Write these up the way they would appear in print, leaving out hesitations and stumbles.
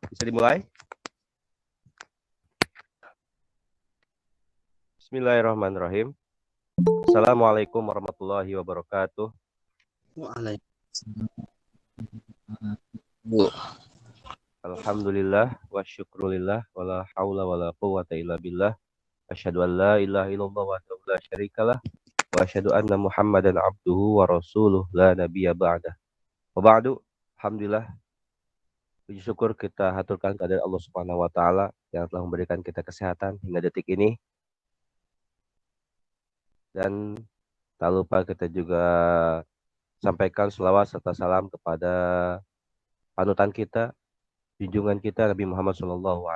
Bisa dimulai? Bismillahirrahmanirrahim. Assalamualaikum warahmatullahi wabarakatuh. Waalaikumsalam. Alhamdulillah wa syukrulillah wa la hawla wa la quwwata illa billah. Asyhadu an la ilaha illallah wa la syarikalah wa asyhadu anna Muhammadan abduhu wa rasuluh la nabiyya ba'dah. Wa ba'du. Alhamdulillah, puji syukur kita haturkan kepada Allah Subhanahu wa taala yang telah memberikan kita kesehatan hingga detik ini, dan tak lupa kita juga sampaikan selawat serta salam kepada panutan kita, junjungan kita Nabi Muhammad SAW.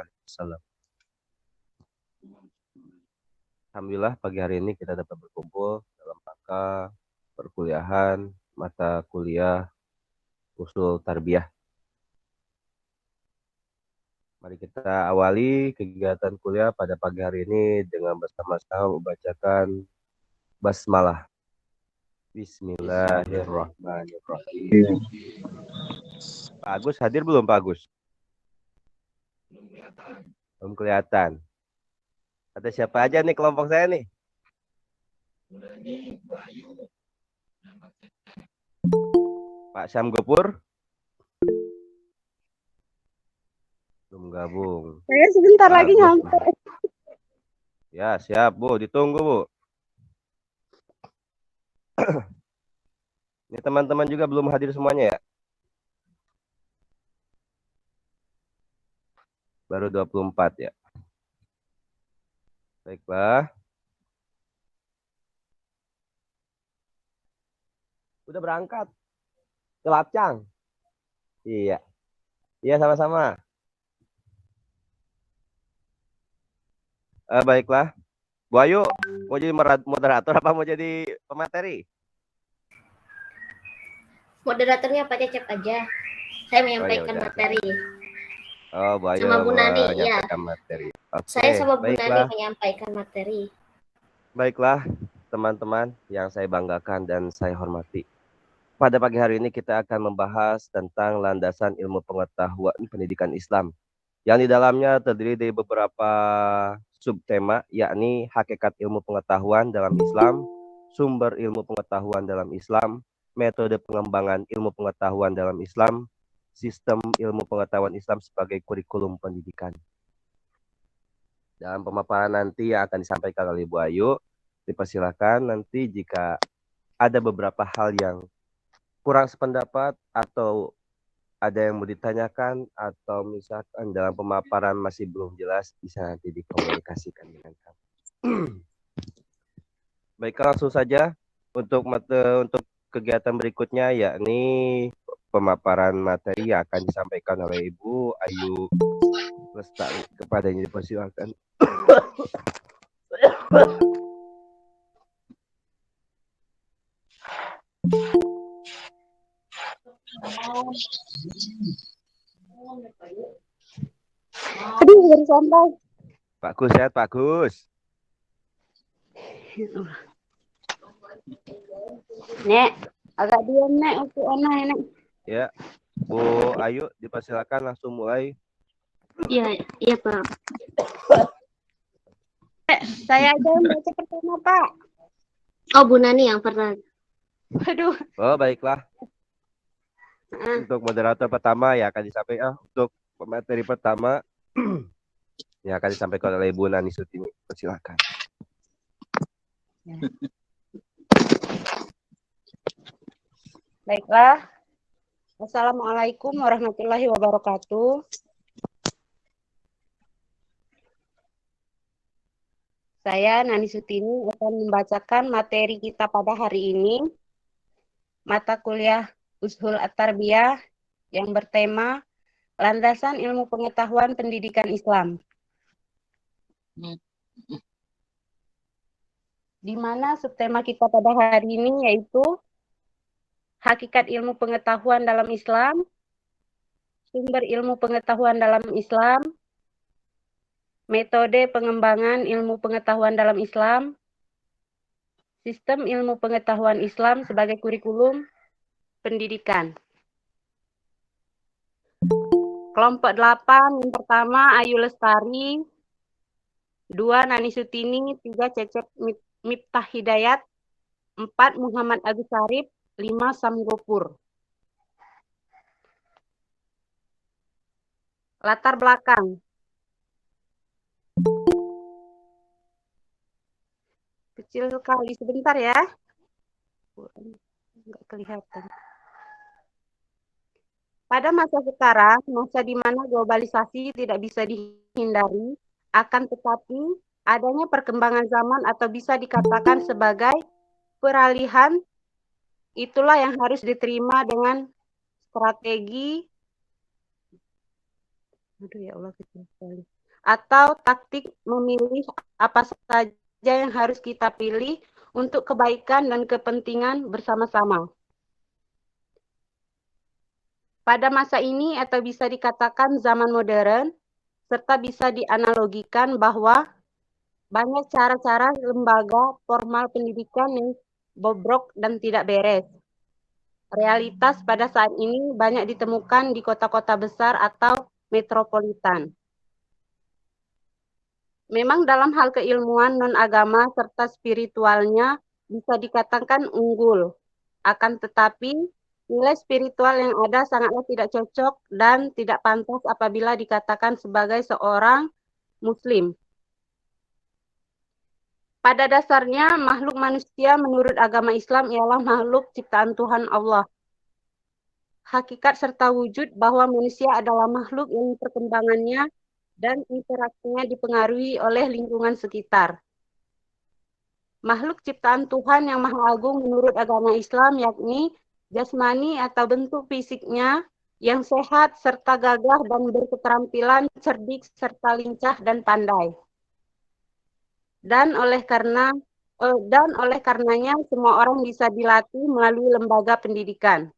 Alhamdulillah pagi hari ini kita dapat berkumpul dalam rangka perkuliahan mata kuliah usul tarbiyah. Mari kita awali kegiatan kuliah pada pagi hari ini dengan bersama-sama membacakan basmalah. Bismillahirrahmanirrahim. Pak Agus hadir belum, Pak Agus? Belum kelihatan. Ada siapa aja nih kelompok saya nih? Pak Syam Gopur? Belum gabung. Saya sebentar lagi nyampe. Ya, siap, Bu. Ditunggu, Bu. Ini teman-teman juga belum hadir semuanya ya? Baru 24 ya. Baiklah. Udah berangkat ke Lapcang? Iya. Iya, sama-sama. Baiklah. Bu Ayu, mau jadi moderator apa mau jadi pemateri? Moderatornya Pak Cecep aja. Saya menyampaikan materi. Oh, Bu Ayu sama Bu Nani, ya. Materi. Okay, saya sama Bu Nani menyampaikan materi. Baiklah, teman-teman yang saya banggakan dan saya hormati. Pada pagi hari ini kita akan membahas tentang landasan ilmu pengetahuan pendidikan Islam, yang di dalamnya terdiri dari beberapa subtema, yakni hakikat ilmu pengetahuan dalam Islam, sumber ilmu pengetahuan dalam Islam, metode pengembangan ilmu pengetahuan dalam Islam, sistem ilmu pengetahuan Islam sebagai kurikulum pendidikan. Dalam pemaparan nanti yang akan disampaikan oleh Bu Ayu, dipersilakan nanti jika ada beberapa hal yang kurang sependapat atau ada yang mau ditanyakan atau misalkan dalam pemaparan masih belum jelas, bisa nanti dikomunikasikan dengan kami. Baik, langsung saja untuk kegiatan berikutnya, yakni pemaparan materi yang akan disampaikan oleh Ibu Ayu Lestari. Kepadanya dipersilakan. Aduh, baru sampai. Pak Gus, sehat Pak Gus? Nek, agak diam Nek, untuk online Nek. Ya, Bu Ayu dipersilakan langsung mulai. Iya Pak. Saya aja yang baca pertama Pak. Oh, Bu Nani yang pertama. Waduh. Oh, baiklah. Untuk moderator pertama yang akan disampaikan, untuk pemateri pertama yang akan disampaikan oleh Ibu Nani Sutini. Silakan. Baiklah. Assalamualaikum warahmatullahi wabarakatuh. Saya Nani Sutini akan membacakan materi kita pada hari ini. Mata kuliah Ushul At-Tarbiyah yang bertema Landasan Ilmu Pengetahuan Pendidikan Islam. Di mana subtema kita pada hari ini yaitu hakikat ilmu pengetahuan dalam Islam, sumber ilmu pengetahuan dalam Islam, metode pengembangan ilmu pengetahuan dalam Islam, sistem ilmu pengetahuan Islam sebagai kurikulum pendidikan. Kelompok 8, yang pertama Ayu Lestari, 2 Nani Sutini, 3 Cecep Miftah Hidayat, 4 Muhammad Agus Sarip, 5 Sam Gopur. Latar belakang. Kecil sekali, sebentar ya. Nggak kelihatan. Pada masa sekarang, masa di mana globalisasi tidak bisa dihindari, akan tetapi adanya perkembangan zaman atau bisa dikatakan sebagai peralihan, itulah yang harus diterima dengan strategi atau taktik memilih apa saja yang harus kita pilih untuk kebaikan dan kepentingan bersama-sama. Pada masa ini atau bisa dikatakan zaman modern, serta bisa dianalogikan bahwa banyak cara-cara lembaga formal pendidikan yang bobrok dan tidak beres. Realitas pada saat ini banyak ditemukan di kota-kota besar atau metropolitan. Memang dalam hal keilmuan non-agama serta spiritualnya bisa dikatakan unggul. Akan tetapi, nilai spiritual yang ada sangatlah tidak cocok dan tidak pantas apabila dikatakan sebagai seorang Muslim. Pada dasarnya, makhluk manusia menurut agama Islam ialah makhluk ciptaan Tuhan Allah. Hakikat serta wujud bahwa manusia adalah makhluk yang perkembangannya dan interaksinya dipengaruhi oleh lingkungan sekitar. Makhluk ciptaan Tuhan yang Maha Agung menurut agama Islam yakni jasmani atau bentuk fisiknya yang sehat serta gagah dan berketerampilan, cerdik serta lincah dan pandai. Dan oleh karenanya semua orang bisa dilatih melalui lembaga pendidikan.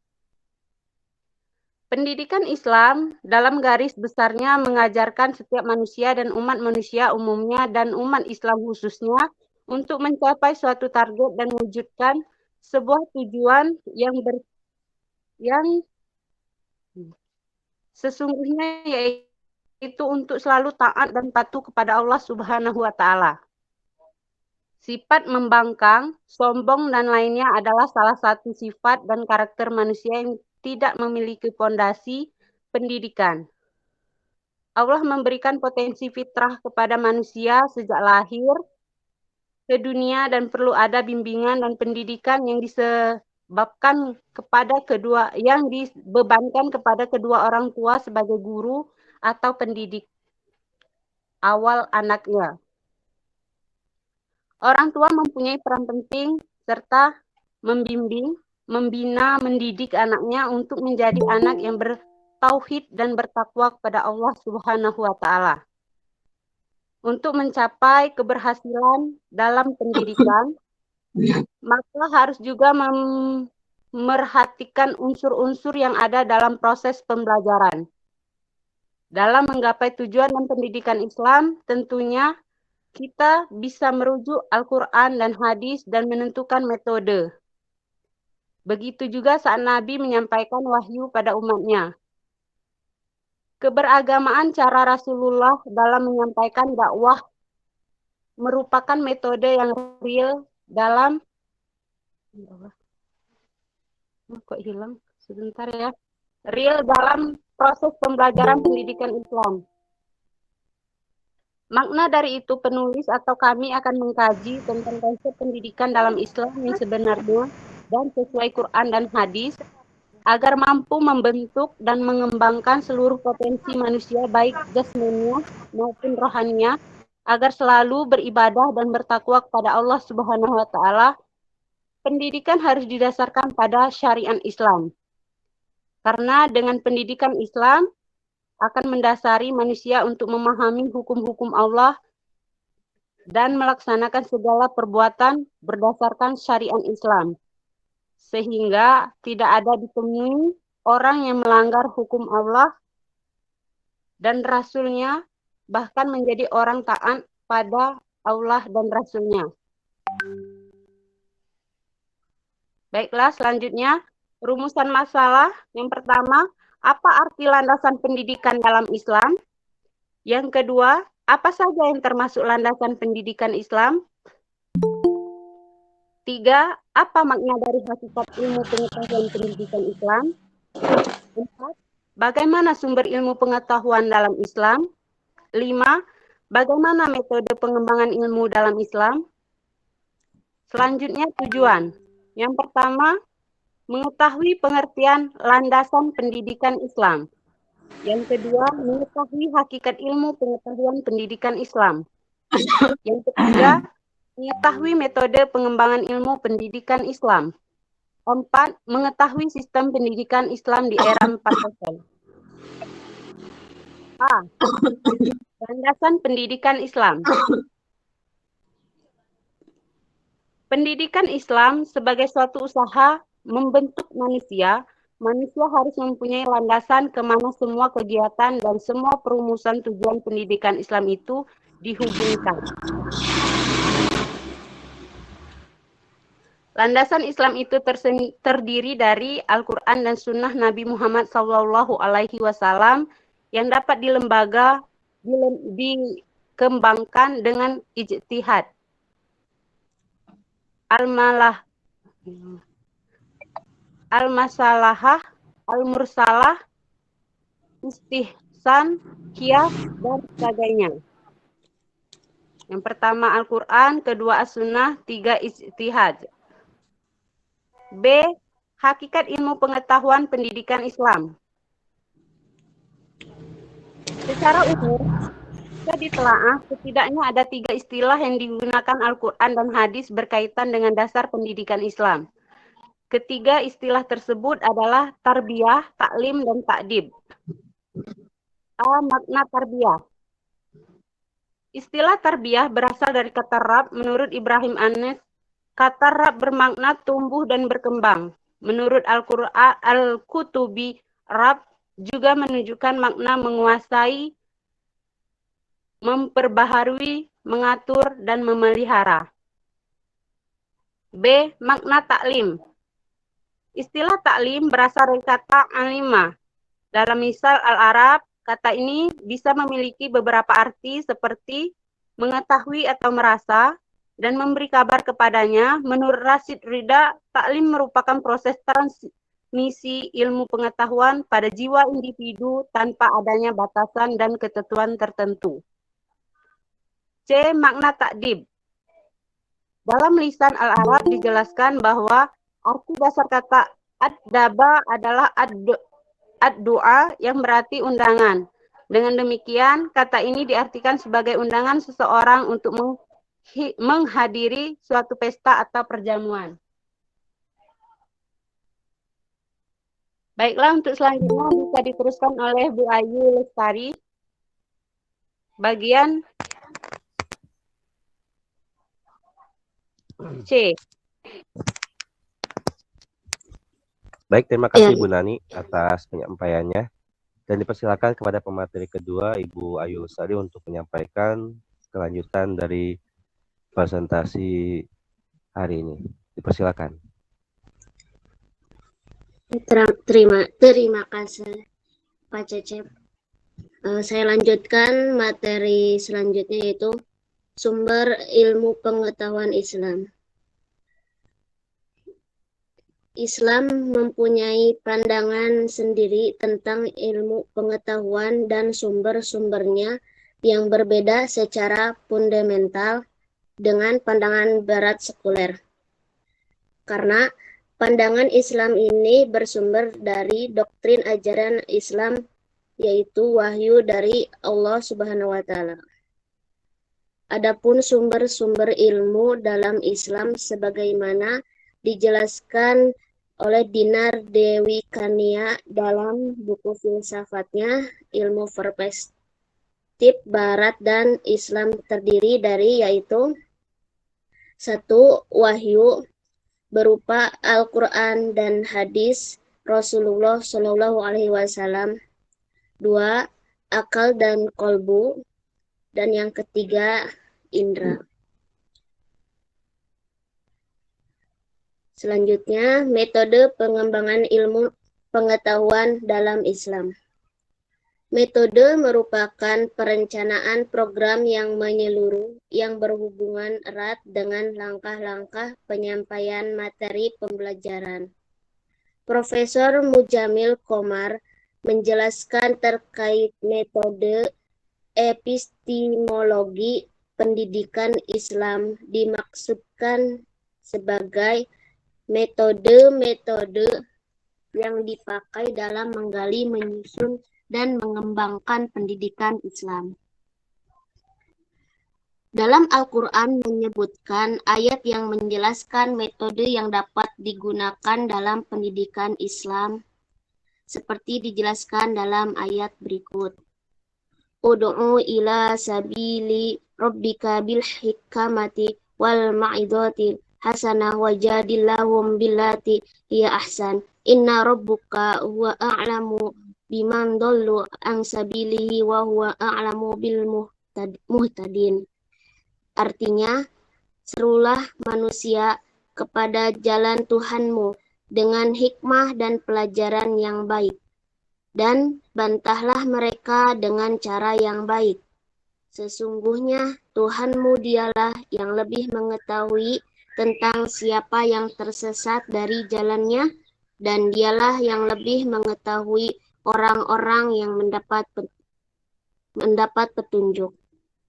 Pendidikan Islam dalam garis besarnya mengajarkan setiap manusia dan umat manusia umumnya dan umat Islam khususnya untuk mencapai suatu target dan mewujudkan sebuah tujuan yang sesungguhnya yaitu untuk selalu taat dan patuh kepada Allah Subhanahu wa taala. Sifat membangkang, sombong dan lainnya adalah salah satu sifat dan karakter manusia yang tidak memiliki fondasi pendidikan. Allah memberikan potensi fitrah kepada manusia sejak lahir ke dunia dan perlu ada bimbingan dan pendidikan yang dibebankan kepada kedua orang tua sebagai guru atau pendidik awal anaknya. Orang tua mempunyai peran penting serta membimbing, membina, mendidik anaknya untuk menjadi anak yang bertauhid dan bertakwa kepada Allah Subhanahu wa taala. Untuk mencapai keberhasilan dalam pendidikan, maka harus juga memerhatikan unsur-unsur yang ada dalam proses pembelajaran. Dalam menggapai tujuan dan pendidikan Islam, tentunya kita bisa merujuk Al-Quran dan hadis dan menentukan metode. Begitu juga saat Nabi menyampaikan wahyu pada umatnya. Keberagamaan cara Rasulullah dalam menyampaikan dakwah merupakan metode yang real dalam real dalam proses pembelajaran pendidikan Islam. Makna dari itu penulis atau kami akan mengkaji tentang konsep pendidikan dalam Islam yang sebenarnya dan sesuai Quran dan hadis agar mampu membentuk dan mengembangkan seluruh potensi manusia baik jasmaninya maupun rohaninya agar selalu beribadah dan bertakwa kepada Allah Subhanahu wa taala. Pendidikan harus didasarkan pada syariat Islam. Karena dengan pendidikan Islam akan mendasari manusia untuk memahami hukum-hukum Allah dan melaksanakan segala perbuatan berdasarkan syariat Islam. Sehingga tidak ada ditemui orang yang melanggar hukum Allah dan Rasul-Nya, bahkan menjadi orang taat pada Allah dan Rasul-Nya. Baiklah, selanjutnya rumusan masalah. Yang pertama, Apa arti landasan pendidikan dalam Islam? Yang kedua, apa saja yang termasuk landasan pendidikan Islam? 3. Apa makna dari hakikat ilmu pengetahuan pendidikan Islam? 4. Bagaimana sumber ilmu pengetahuan dalam Islam? 5. Bagaimana metode pengembangan ilmu dalam Islam? Selanjutnya tujuan. Yang pertama, mengetahui pengertian landasan pendidikan Islam. Yang kedua, mengetahui hakikat ilmu pengetahuan pendidikan Islam. Yang ketiga, mengetahui metode pengembangan ilmu pendidikan Islam. 4. Mengetahui sistem pendidikan Islam di era 4.0. A. Landasan pendidikan Islam. Pendidikan Islam sebagai suatu usaha membentuk manusia, manusia harus mempunyai landasan ke mana semua kegiatan dan semua perumusan tujuan pendidikan Islam itu dihubungkan. Landasan Islam itu terdiri dari Al-Quran dan Sunnah Nabi Muhammad SAW yang dapat dikembangkan dengan ijtihad. Al-masalahah, al-mursalah, istihsan, qiyas, dan sebagainya. Yang pertama Al-Quran, kedua As-Sunnah, 3 ijtihad. B. Hakikat ilmu pengetahuan pendidikan Islam. Secara umum, jika ditelaah, setidaknya ada 3 istilah yang digunakan Al-Quran dan hadis berkaitan dengan dasar pendidikan Islam. Ketiga istilah tersebut adalah tarbiyah, taklim, dan ta'dib. A. Makna tarbiyah. Istilah tarbiyah berasal dari kata Rab menurut Ibrahim Anes. Kata Rab bermakna tumbuh dan berkembang. Menurut Al-Quran, Al-Kutubi, Rab juga menunjukkan makna menguasai, memperbaharui, mengatur, dan memelihara. B. Makna taklim. Istilah taklim berasal dari kata alima. Dalam misal Al-Arab, kata ini bisa memiliki beberapa arti seperti mengetahui atau merasa, dan memberi kabar kepadanya. Menurut Rashid Ridha, taklim merupakan proses transmisi ilmu pengetahuan pada jiwa individu tanpa adanya batasan dan ketentuan tertentu. C. Makna ta'dib. Dalam lisan Al-Arab dijelaskan bahwa arti dasar kata ad-daba adalah ad-du'a yang berarti undangan. Dengan demikian, kata ini diartikan sebagai undangan seseorang untuk menghadiri suatu pesta atau perjamuan. Baiklah, untuk selanjutnya bisa diteruskan oleh Bu Ayu Lestari. Bagian C. Baik, terima kasih Bu Nani atas penyampaiannya. Dan dipersilakan kepada pemateri kedua, Ibu Ayu Lestari, untuk menyampaikan kelanjutan dari presentasi hari ini. Dipersilakan. Terima kasih Pak Cecep. Saya lanjutkan materi selanjutnya, yaitu sumber ilmu pengetahuan Islam. Islam mempunyai pandangan sendiri tentang ilmu pengetahuan dan sumber-sumbernya yang berbeda secara fundamental dengan pandangan barat sekuler. Karena pandangan Islam ini bersumber dari doktrin ajaran Islam, yaitu wahyu dari Allah Subhanahu wa Ta'ala. Adapun sumber-sumber ilmu dalam Islam sebagaimana dijelaskan oleh Dinar Dewi Kania dalam buku filsafatnya, Ilmu Perspektif Barat dan Islam terdiri dari, yaitu 1. Wahyu berupa Al-Quran dan hadis Rasulullah SAW. 2. Akal dan kolbu. Dan yang ketiga, indra. Selanjutnya, metode pengembangan ilmu pengetahuan dalam Islam. Metode merupakan perencanaan program yang menyeluruh yang berhubungan erat dengan langkah-langkah penyampaian materi pembelajaran. Profesor Mujamil Komar menjelaskan terkait metode epistemologi pendidikan Islam dimaksudkan sebagai metode-metode yang dipakai dalam menggali, menyusun, dan mengembangkan pendidikan Islam. Dalam Al-Quran menyebutkan ayat yang menjelaskan metode yang dapat digunakan dalam pendidikan Islam, seperti dijelaskan dalam ayat berikut. Ud'u ila sabili rabbika bil hikmati wal ma'idhatil hasanah wajadillahum billati hiya ahsan. Inna rabbuka huwa a'lamu biman dhallu an sabilihi wa huwa a'lamu bil muhtadin. Artinya, serulah manusia kepada jalan Tuhanmu dengan hikmah dan pelajaran yang baik, dan bantahlah mereka dengan cara yang baik. Sesungguhnya Tuhanmu dialah yang lebih mengetahui tentang siapa yang tersesat dari jalannya, dan dialah yang lebih mengetahui orang-orang yang mendapat petunjuk.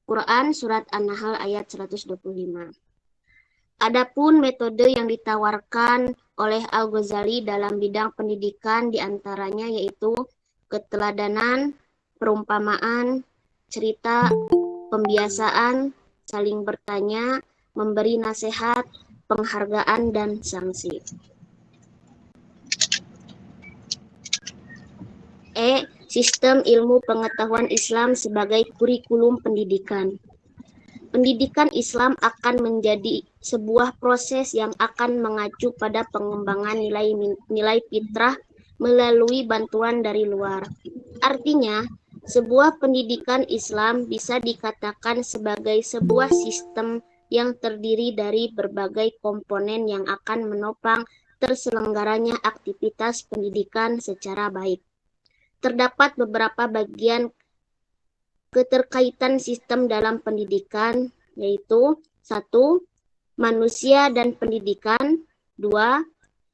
Quran Surat An-Nahl ayat 125. Adapun metode yang ditawarkan oleh Al-Ghazali dalam bidang pendidikan diantaranya yaitu keteladanan, perumpamaan, cerita, pembiasaan, saling bertanya, memberi nasihat, penghargaan, dan sanksi. Sistem ilmu pengetahuan Islam sebagai kurikulum pendidikan. Pendidikan Islam akan menjadi sebuah proses yang akan mengacu pada pengembangan nilai fitrah melalui bantuan dari luar. Artinya, sebuah pendidikan Islam bisa dikatakan sebagai sebuah sistem yang terdiri dari berbagai komponen yang akan menopang terselenggaranya aktivitas pendidikan secara baik. Terdapat beberapa bagian keterkaitan sistem dalam pendidikan, yaitu 1. Manusia dan pendidikan. 2.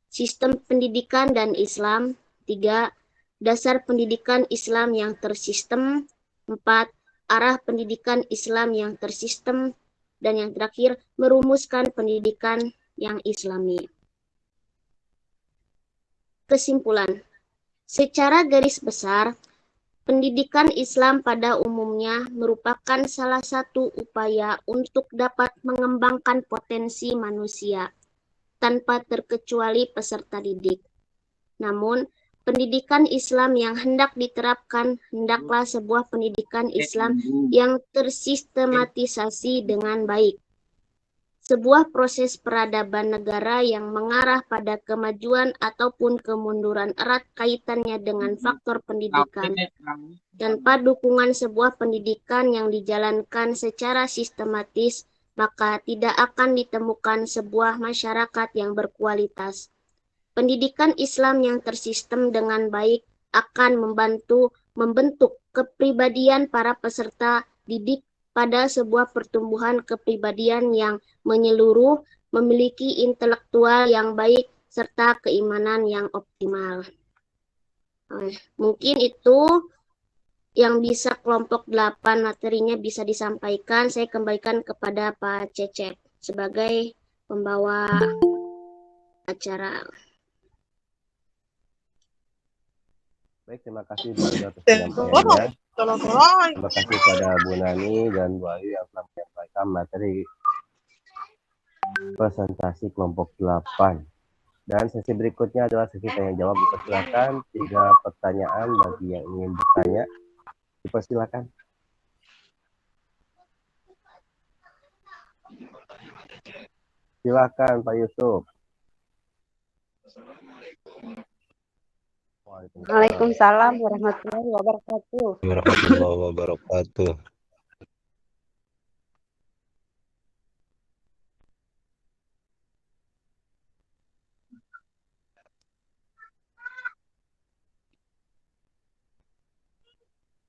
Sistem pendidikan dan Islam. 3. Dasar pendidikan Islam yang tersistem. 4. Arah pendidikan Islam yang tersistem. Dan yang terakhir, merumuskan pendidikan yang Islami. Kesimpulan. Secara garis besar, pendidikan Islam pada umumnya merupakan salah satu upaya untuk dapat mengembangkan potensi manusia tanpa terkecuali peserta didik. Namun, pendidikan Islam yang hendak diterapkan hendaklah sebuah pendidikan Islam yang tersistematisasi dengan baik. Sebuah proses peradaban negara yang mengarah pada kemajuan ataupun kemunduran erat kaitannya dengan faktor pendidikan. Tanpa dukungan sebuah pendidikan yang dijalankan secara sistematis, maka tidak akan ditemukan sebuah masyarakat yang berkualitas. Pendidikan Islam yang tersistem dengan baik akan membentuk kepribadian para peserta didik pada sebuah pertumbuhan kepribadian yang menyeluruh, memiliki intelektual yang baik, serta keimanan yang optimal. Mungkin itu yang bisa kelompok 8 materinya bisa disampaikan. Saya kembalikan kepada Pak Cecep sebagai pembawa acara. Baik, terima kasih Bu Aida atas penyampaiannya. Terima kasih kepada Bu Nani dan Bu Ayu yang telah menyampaikan materi presentasi kelompok 8. Dan sesi berikutnya adalah sesi tanya jawab. Dipersilakan 3 pertanyaan bagi yang ingin bertanya. Dipersilakan. Silakan Pak Yusuf. Waalaikumsalam warahmatullahi wabarakatuh. Warahmatullahi wabarakatuh.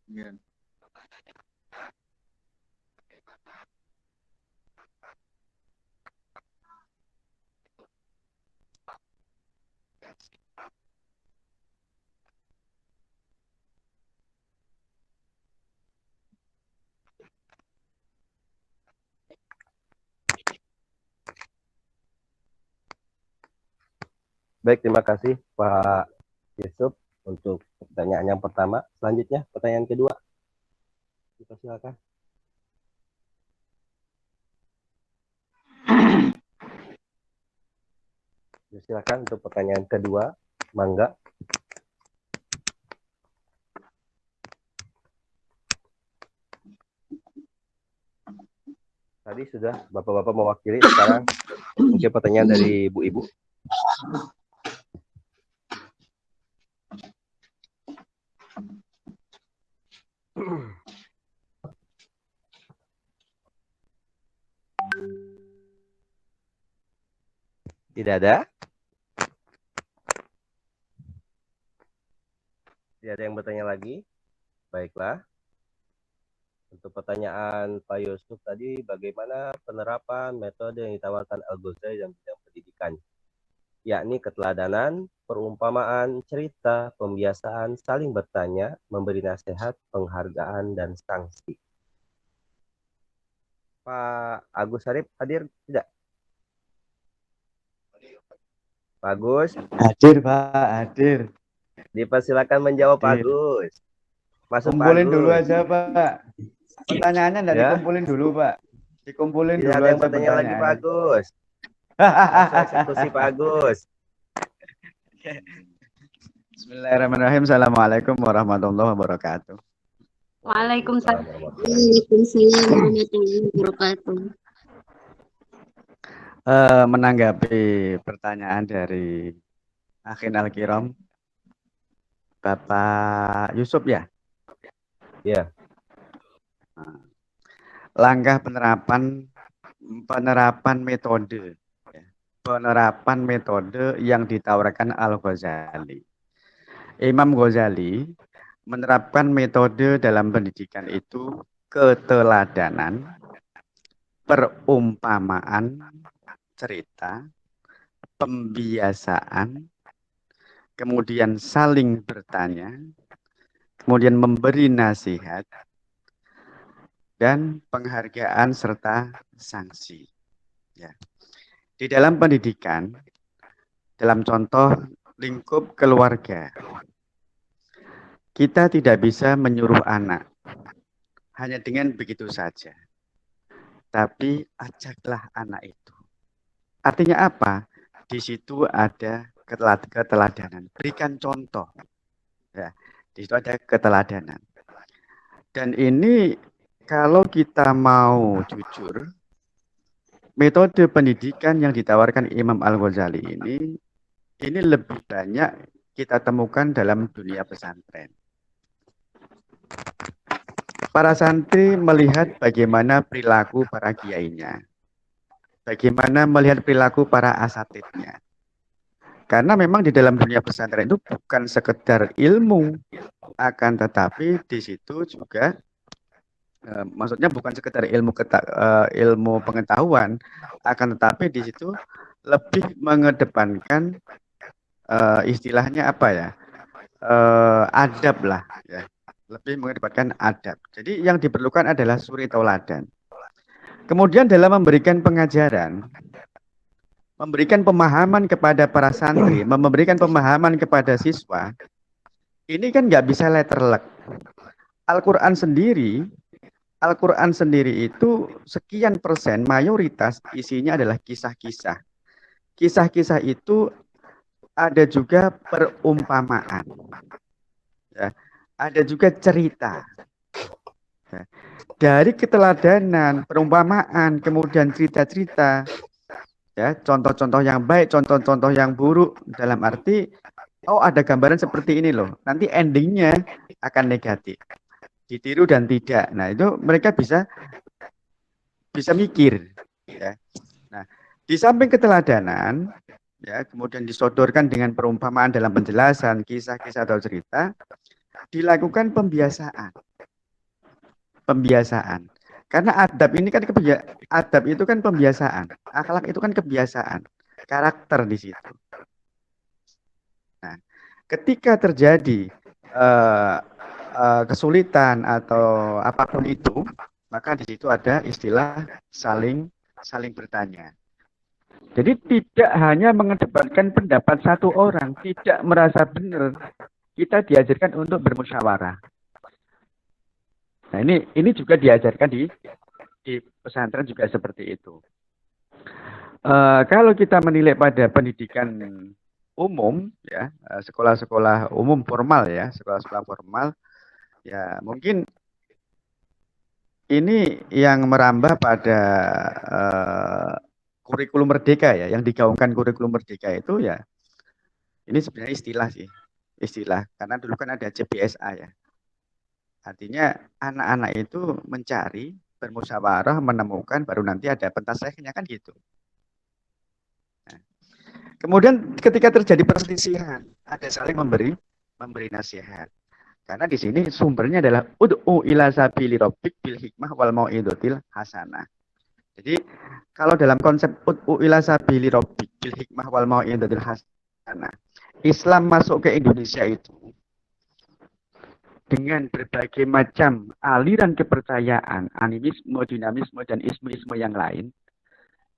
Iya. Baik, terima kasih Pak Yusuf untuk pertanyaan yang pertama. Selanjutnya, pertanyaan kedua. Silakan. Silakan untuk pertanyaan kedua, Mangga. Tadi sudah Bapak-Bapak mewakili, sekarang mungkin pertanyaan dari Ibu-Ibu. Tidak ada? Tidak ada yang bertanya lagi? Baiklah. Untuk pertanyaan Pak Yusuf tadi, bagaimana penerapan metode yang ditawarkan Al-Ghazali dalam bidang pendidikan, yakni keteladanan, perumpamaan, cerita, pembiasaan, saling bertanya, memberi nasihat, penghargaan, dan sanksi. Pak Agus Harip hadir tidak? Pak Agus? Hadir, Pak, hadir. Dipersilakan menjawab Pak Hadir. Agus. Masuk Kumpulin Pak dulu Agus. aja, Pak. Pertanyaannya enggak Ya. dikumpulin dulu, Pak. Dikumpulin Tidak dulu ada yang aja bertanya lagi Pak pertanyaannya. Agus. Langsung eksekusi Pak Agus. Bismillahirrahmanirrahim. Assalamualaikum warahmatullahi wabarakatuh. Waalaikumsalam. Waalaikumsalam warahmatullahi wabarakatuh. Menanggapi pertanyaan dari Akhin Al-Kiram, Bapak Yusuf ya? Ya. Langkah penerapan metode, penerapan metode yang ditawarkan Al-Ghazali. Imam Ghazali menerapkan metode dalam pendidikan itu keteladanan, perumpamaan, cerita, pembiasaan, kemudian saling bertanya, kemudian memberi nasihat, dan penghargaan serta sanksi. Ya. Di dalam pendidikan, dalam contoh lingkup keluarga, kita tidak bisa menyuruh anak hanya dengan begitu saja. Tapi ajaklah anak itu. Artinya apa? Di situ ada keteladanan. Berikan contoh. Ya, di situ ada keteladanan. Dan ini kalau kita mau jujur, metode pendidikan yang ditawarkan Imam Al-Ghazali ini lebih banyak kita temukan dalam dunia pesantren. Para santri melihat bagaimana perilaku para kiainya, bagaimana melihat perilaku para asatidnya. Karena memang di dalam dunia pesantren itu bukan sekedar ilmu, akan tetapi di situ juga maksudnya bukan sekedar ilmu pengetahuan, akan tetapi di situ lebih mengedepankan istilahnya apa ya, adab lah, ya. Lebih mengedepankan adab. Jadi yang diperlukan adalah suri tauladan. Kemudian dalam memberikan pengajaran, memberikan pemahaman kepada para santri, memberikan pemahaman kepada siswa, ini kan nggak bisa letterlek. Al-Quran sendiri itu sekian persen mayoritas isinya adalah kisah-kisah. Kisah-kisah itu ada juga perumpamaan. Ya, ada juga cerita. Ya, dari keteladanan, perumpamaan, kemudian cerita-cerita, ya, contoh-contoh yang baik, contoh-contoh yang buruk, dalam arti, oh ada gambaran seperti ini loh, nanti endingnya akan negatif. Ditiru dan tidak. Nah, itu mereka bisa mikir, ya. Nah, di samping keteladanan, ya, kemudian disodorkan dengan perumpamaan dalam penjelasan kisah-kisah atau cerita, dilakukan pembiasaan. pembiasaan. Karena adab ini kan adab itu kan pembiasaan, akhlak itu kan kebiasaan, karakter di situ. Nah, ketika terjadi kesulitan atau apapun itu, maka di situ ada istilah saling bertanya. Jadi tidak hanya mengedepankan pendapat satu orang, tidak merasa benar, kita diajarkan untuk bermusyawarah. Nah, ini juga diajarkan di pesantren juga seperti itu. Kalau kita menilai pada pendidikan umum, ya, sekolah-sekolah umum formal, ya, sekolah-sekolah formal, ya mungkin ini yang merambah pada kurikulum merdeka, ya, yang digaungkan kurikulum merdeka itu, ya, ini sebenarnya istilah sih, istilah, karena dulu kan ada CBSA, ya. Artinya anak-anak itu mencari, bermusyawarah, menemukan, baru nanti ada pentasihnya, kan gitu. Nah, kemudian ketika terjadi perselisihan, ada saling memberi nasihat. Karena di sini sumbernya adalah ud'u ila sabili rabbik bil hikmah wal mau'izatil hasanah. Jadi kalau dalam konsep ud'u ila sabili rabbik bil hikmah wal mau'izatil hasanah, Islam masuk ke Indonesia itu dengan berbagai macam aliran kepercayaan, animisme, dinamisme, dan isme-isme yang lain,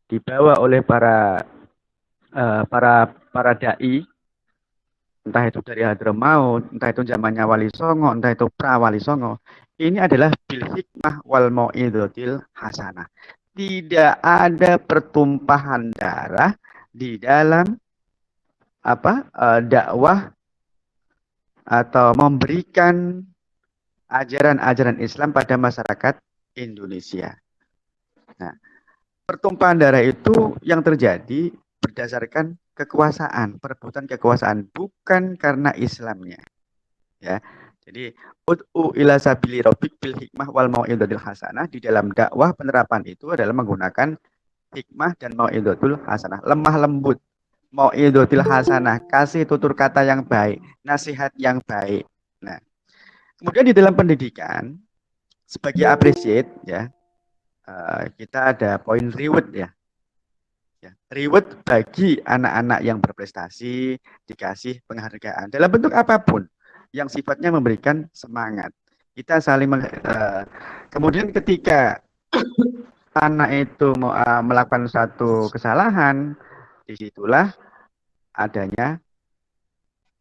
dibawa oleh para dai, entah itu dari Hadramaut, entah itu zamannya Wali Songo, entah itu pra Wali Songo. Ini adalah bil hikmah wal mau'izatil hasanah. Tidak ada pertumpahan darah di dalam dakwah atau memberikan ajaran-ajaran Islam pada masyarakat Indonesia. Nah, pertumpahan darah itu yang terjadi berdasarkan kekuasaan, perebutan kekuasaan, bukan karena Islamnya. Ya. Jadi ud'u ila sabili rabbik bil hikmah wal mau'izatil hasanah, di dalam dakwah penerapan itu adalah menggunakan hikmah dan mau'izatul hasanah, lemah lembut, mau'izatil hasanah, kasih tutur kata yang baik, nasihat yang baik. Nah, kemudian di dalam pendidikan sebagai appreciate, ya, kita ada poin reward, ya. Reward bagi anak-anak yang berprestasi, dikasih penghargaan dalam bentuk apapun yang sifatnya memberikan semangat. Kita saling kemudian ketika anak itu melakukan satu kesalahan, disitulah adanya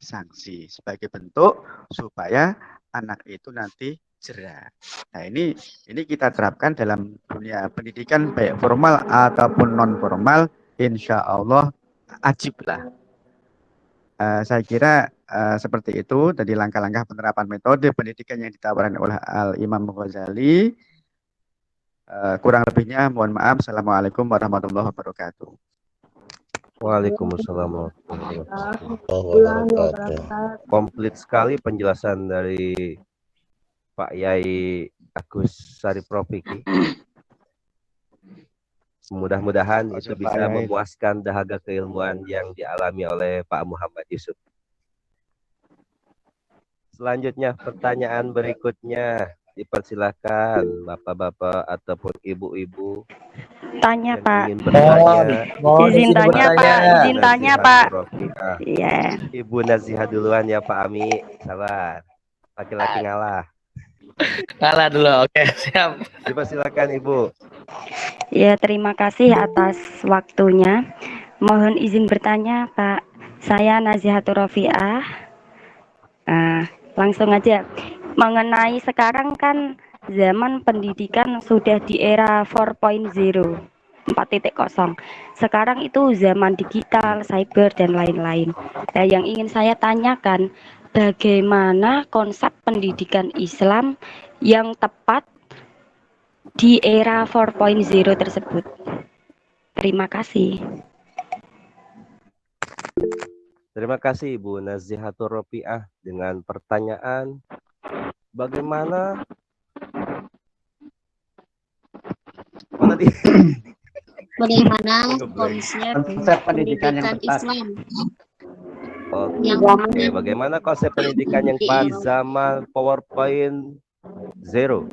sanksi sebagai bentuk supaya anak itu nanti jerah. Nah, ini kita terapkan dalam dunia pendidikan baik formal ataupun non formal, insya Allah ajib lah. Saya kira seperti itu tadi langkah-langkah penerapan metode pendidikan yang ditawarkan oleh Al-Imam Ghazali. Kurang lebihnya mohon maaf. Assalamualaikum warahmatullahi wabarakatuh. Waalaikumsalam warahmatullahi wabarakatuh. Komplit sekali penjelasan dari Pak Yai Agus Sariproviki. Mudah-mudahan itu bisa memuaskan dahaga keilmuan yang dialami oleh Pak Muhammad Yusuf. Selanjutnya pertanyaan berikutnya, dipersilakan Bapak-bapak ataupun Ibu-ibu Tanya, Pak. ingin bertanya. Izin tanya, Pak. Izin tanya, Pak. Iya. Ibu Nazihah duluan ya, Pak Ami. Sabar. Laki-laki ngalah. Kalah dulu, oke, siap. Dipersilakan Ibu. Ya, terima kasih atas waktunya. Mohon izin bertanya, Pak. Saya Nazihatur Rofiah. Langsung aja. Mengenai sekarang kan zaman pendidikan sudah di era 4.0, 4.0. Sekarang itu zaman digital, cyber, dan lain-lain. Nah, yang ingin saya tanyakan, bagaimana konsep pendidikan Islam yang tepat di era 4.0 tersebut? Terima kasih. Terima kasih Ibu Nazihatur Rofiah dengan pertanyaan bagaimana Bagaimana konsep pendidikan Islam Oke, bagaimana konsep pendidikan yang di zaman PowerPoint 0?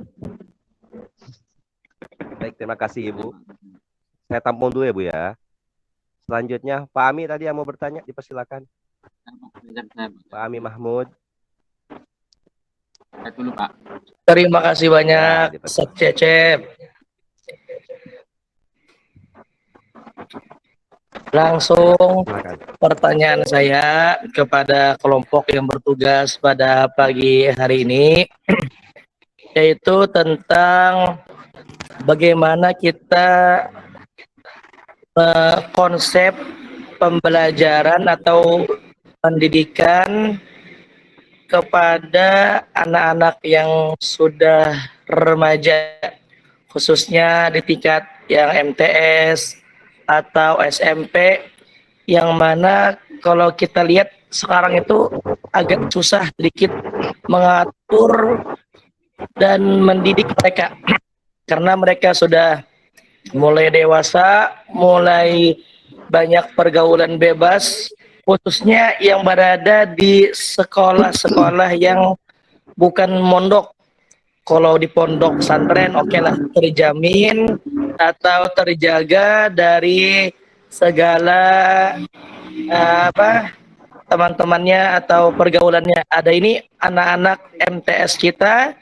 Baik, terima kasih Ibu. Saya tampung dulu ya Bu ya. Selanjutnya Pak Ami tadi yang mau bertanya, dipersilakan. Pak Ami Mahmud. Terima kasih Ya, banyak, dipersilakan. Ustaz Cecep. Langsung Silakan. pertanyaan saya kepada kelompok yang bertugas pada pagi hari ini, yaitu tentang bagaimana kita konsep pembelajaran atau pendidikan kepada anak-anak yang sudah remaja, khususnya di tingkat yang MTS atau SMP, yang mana kalau kita lihat sekarang itu agak susah sedikit mengatur dan mendidik mereka karena mereka sudah mulai dewasa, mulai banyak pergaulan bebas, khususnya yang berada di sekolah-sekolah yang bukan mondok. Kalau di pondok pesantren oke lah, terjamin atau terjaga dari segala teman-temannya atau pergaulannya. Ada ini anak-anak MTS kita,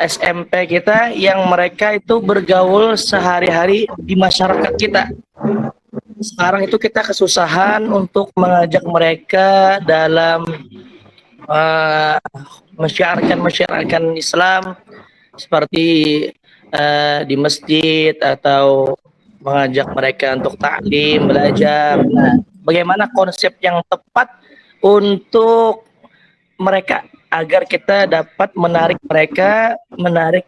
SMP kita yang mereka itu bergaul sehari-hari di masyarakat kita. Sekarang itu kita kesusahan untuk mengajak mereka dalam masyarakat Islam seperti di masjid atau mengajak mereka untuk taklim, belajar. Nah, bagaimana konsep yang tepat untuk mereka agar kita dapat menarik mereka, menarik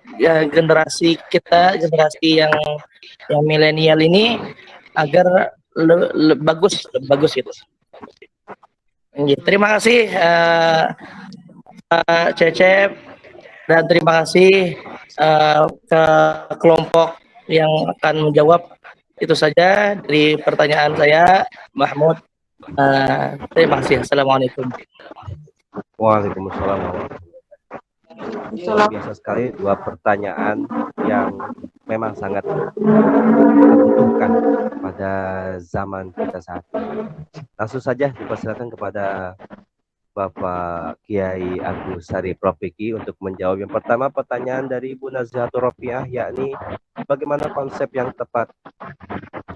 generasi kita, generasi yang milenial ini agar bagus itu. Terima kasih Pak Cecep, dan terima kasih ke kelompok yang akan menjawab. Itu saja dari pertanyaan saya, Mahmud. Terima kasih. Assalamualaikum. Waalaikumsalam. Luar biasa sekali dua pertanyaan yang memang sangat dibutuhkan pada zaman kita saat ini. Langsung saja dipersilakan kepada Bapak Kiai Agus Sari Profiki untuk menjawab yang pertama pertanyaan dari Ibu Nazihatul Rofiah, yakni bagaimana konsep yang tepat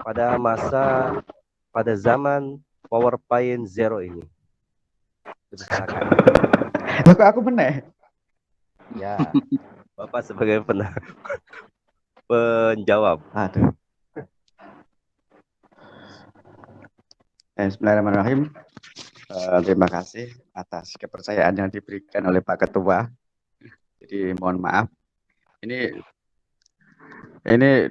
pada zaman PowerPoint Zero ini. Dipersilakan. Loh, kok aku meneh? Ya, Bapak sebagai penjawab. Aduh. Bismillahirrahmanirrahim. Terima kasih atas kepercayaan yang diberikan oleh Pak Ketua. Jadi mohon maaf. Ini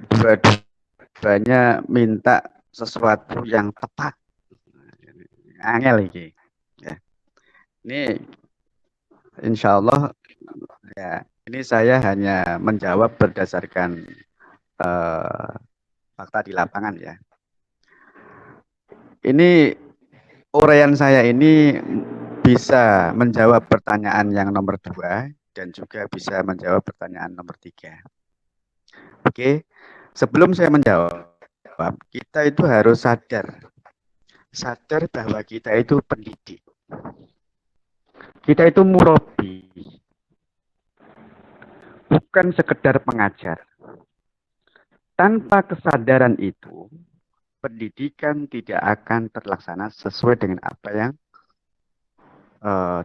dua-duanya minta sesuatu yang tepat. Angel ini. Ya. Ini insya Allah ya. Ini saya hanya menjawab berdasarkan fakta di lapangan ya. Ini uraian saya ini bisa menjawab pertanyaan yang nomor 2 dan juga bisa menjawab pertanyaan nomor 3. Oke, sebelum saya menjawab, kita itu harus sadar bahwa kita itu pendidik. Kita itu murabi, bukan sekedar pengajar. Tanpa kesadaran itu, pendidikan tidak akan terlaksana sesuai dengan apa yang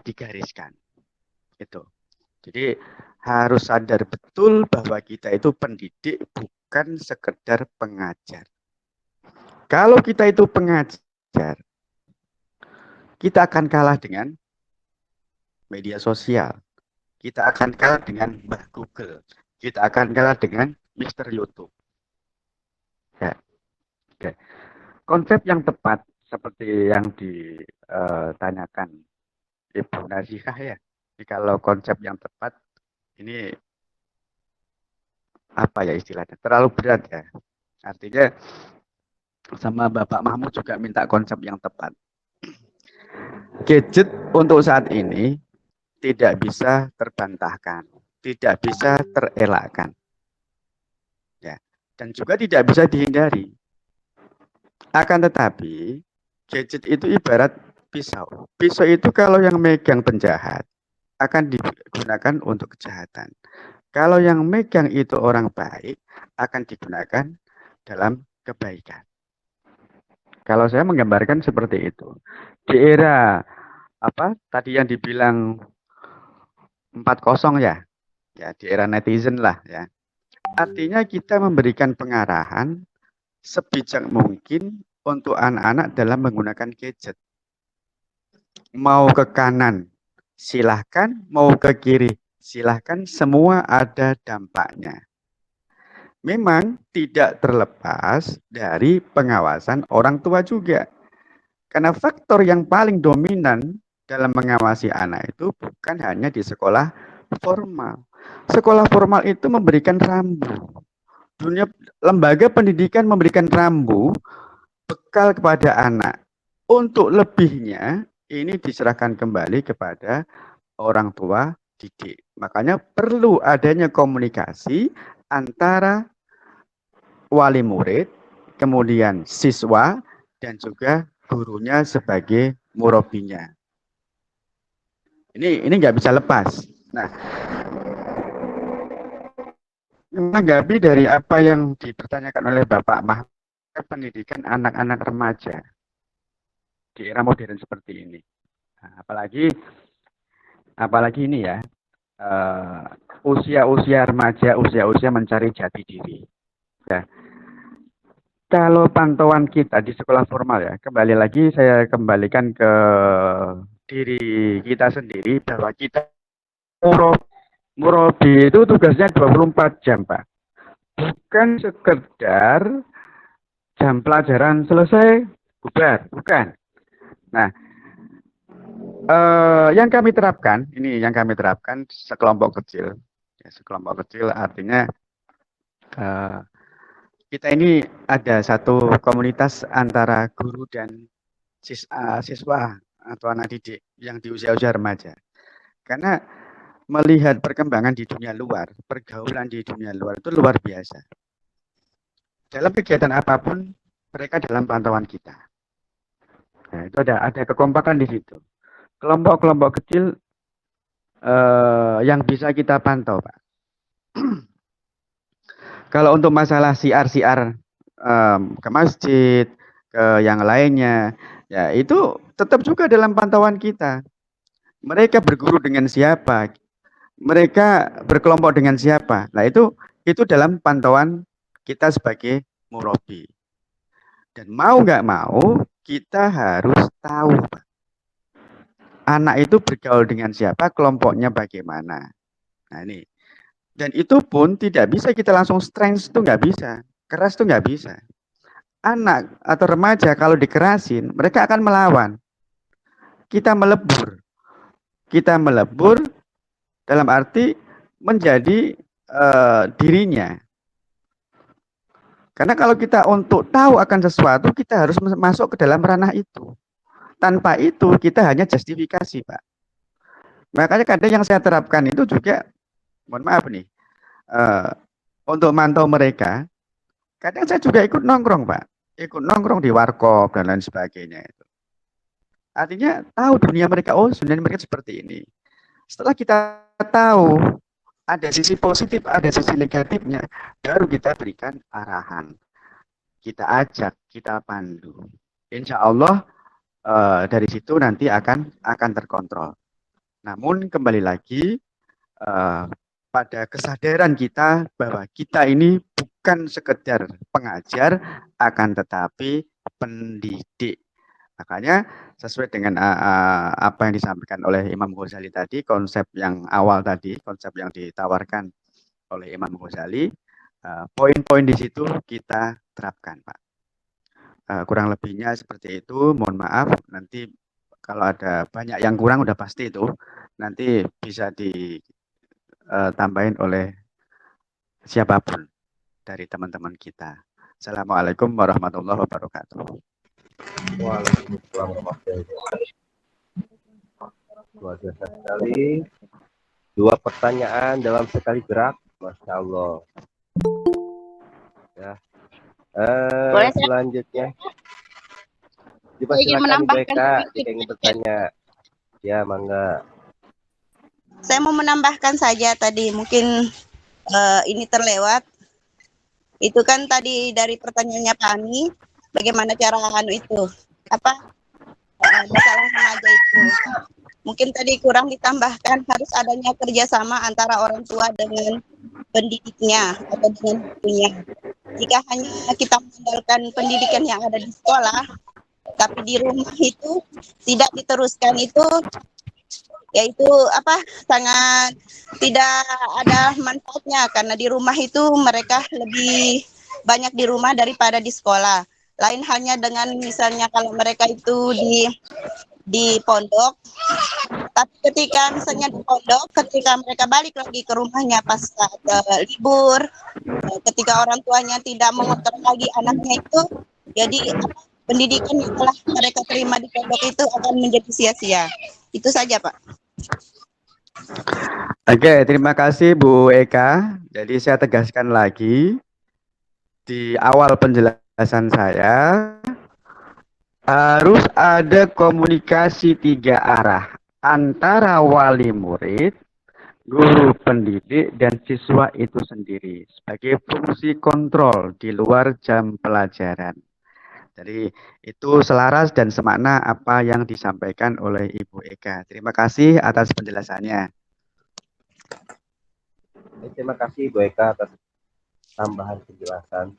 digariskan. Itu. Jadi harus sadar betul bahwa kita itu pendidik, bukan sekedar pengajar. Kalau kita itu pengajar, kita akan kalah dengan media sosial. Kita akan kalah dengan Mbah Google. Kita akan kalah dengan Mr. YouTube. Ya. Oke. Konsep yang tepat seperti yang ditanyakan Ibu Nazihah ya. Jadi kalau konsep yang tepat ini apa ya istilahnya? Terlalu berat ya. Artinya sama Bapak Mahmud juga minta konsep yang tepat. Gadget untuk saat ini tidak bisa terbantahkan, tidak bisa terelakkan. Ya. dan juga tidak bisa dihindari. Akan tetapi, gadget itu ibarat pisau. Pisau itu kalau yang megang penjahat, akan digunakan untuk kejahatan. Kalau yang megang itu orang baik, akan digunakan dalam kebaikan. Kalau saya menggambarkan seperti itu. Di era apa tadi yang dibilang 40 ya, ya di era netizen lah ya. Artinya kita memberikan pengarahan sebijak mungkin untuk anak-anak dalam menggunakan gadget. Mau ke kanan, silahkan. Mau ke kiri, silahkan. Semua ada dampaknya. Memang tidak terlepas dari pengawasan orang tua juga. Karena faktor yang paling dominan dalam mengawasi anak itu bukan hanya di sekolah formal. Sekolah formal itu memberikan rambu. Dunia lembaga pendidikan memberikan rambu bekal kepada anak. Untuk lebihnya ini diserahkan kembali kepada orang tua didik. Makanya perlu adanya komunikasi antara wali murid, kemudian siswa, dan juga gurunya sebagai murabinya. Ini nggak bisa lepas. Nah, menanggapi dari apa yang dipertanyakan oleh Bapak Mahfud, pendidikan anak-anak remaja di era modern seperti ini. Nah, apalagi ini ya, usia-usia remaja, usia-usia mencari jati diri. Ya. Kalau pantauan kita di sekolah formal ya, kembali lagi saya kembalikan ke diri kita sendiri bahwa kita murabi itu tugasnya 24 jam, Pak. Bukan sekedar jam pelajaran selesai, bubar, bukan. Nah, yang kami terapkan, sekelompok kecil. Ya, sekelompok kecil artinya kita ini ada satu komunitas antara guru dan siswa atau anak didik yang di usia-usia remaja. Karena melihat perkembangan di dunia luar, pergaulan di dunia luar itu luar biasa. Dalam kegiatan apapun, mereka dalam pantauan kita. Nah, itu ada kekompakan di situ. Kelompok-kelompok kecil yang bisa kita pantau, Pak. Kalau untuk masalah siar-siar ke masjid, ke yang lainnya, ya itu tetap juga dalam pantauan kita. Mereka berguru dengan siapa? Mereka berkelompok dengan siapa? Nah, itu dalam pantauan kita sebagai murabi. Dan mau nggak mau, kita harus tahu, Pak. Anak itu bergaul dengan siapa, kelompoknya bagaimana. Nah, ini. Dan itu pun tidak bisa kita langsung strength itu nggak bisa. Keras itu nggak bisa. Anak atau remaja kalau dikerasin, mereka akan melawan. Kita melebur. Kita melebur dalam arti menjadi dirinya. Karena kalau kita untuk tahu akan sesuatu, kita harus masuk ke dalam ranah itu. Tanpa itu, kita hanya justifikasi, Pak. Makanya kadang yang saya terapkan itu juga, mohon maaf nih, untuk mantau mereka, kadang saya juga ikut nongkrong, Pak. Ikut nongkrong di warkop dan lain sebagainya itu. Artinya tahu dunia mereka, oh dunia mereka seperti ini. Setelah kita tahu ada sisi positif, ada sisi negatifnya, baru kita berikan arahan. Kita ajak, kita pandu. Insya Allah dari situ nanti akan terkontrol. Namun kembali lagi pada kesadaran kita bahwa kita ini bukan sekedar pengajar, akan tetapi pendidik. Makanya sesuai dengan apa yang disampaikan oleh Imam Ghazali tadi, konsep yang awal tadi, konsep yang ditawarkan oleh Imam Ghazali, poin-poin di situ kita terapkan, Pak. Kurang lebihnya seperti itu, mohon maaf, nanti kalau ada banyak yang kurang udah pasti itu, nanti bisa ditambahin oleh siapapun dari teman-teman kita. Assalamualaikum warahmatullahi wabarakatuh. Waalaikumsalam warahmatullahi wabarakatuh. Luar biasa sekali. 2 pertanyaan dalam sekali gerak, Masya Allah. Ya. Boleh saya Selanjutnya ingin dipersilakan Ibu menambahkan Eka sedikit jika ingin saja. bertanya. Ya, mangga. Saya mau menambahkan saja tadi, mungkin ini terlewat. Itu kan tadi dari pertanyaannya Pak Ami, bagaimana cara itu, masalah remaja itu. Mungkin tadi kurang ditambahkan harus adanya kerjasama antara orang tua dengan pendidiknya atau dengan gurunya. Jika hanya kita mengandalkan pendidikan yang ada di sekolah, tapi di rumah itu tidak diteruskan, itu yaitu sangat tidak ada manfaatnya, karena di rumah itu mereka lebih banyak di rumah daripada di sekolah. Lain halnya dengan misalnya kalau mereka itu di pondok, tapi ketika misalnya di pondok, ketika mereka balik lagi ke rumahnya pas saat libur, ketika orang tuanya tidak mengontrol lagi anaknya itu, jadi pendidikan yang telah mereka terima di pondok itu akan menjadi sia-sia. Itu saja, Pak. Oke, terima kasih Bu Eka. Jadi saya tegaskan lagi di awal penjelasan saya, harus ada komunikasi 3 arah antara wali murid, guru pendidik, dan siswa itu sendiri sebagai fungsi kontrol di luar jam pelajaran. Jadi itu selaras dan semakna apa yang disampaikan oleh Ibu Eka. Terima kasih atas penjelasannya. Terima kasih Bu Eka atas tambahan penjelasan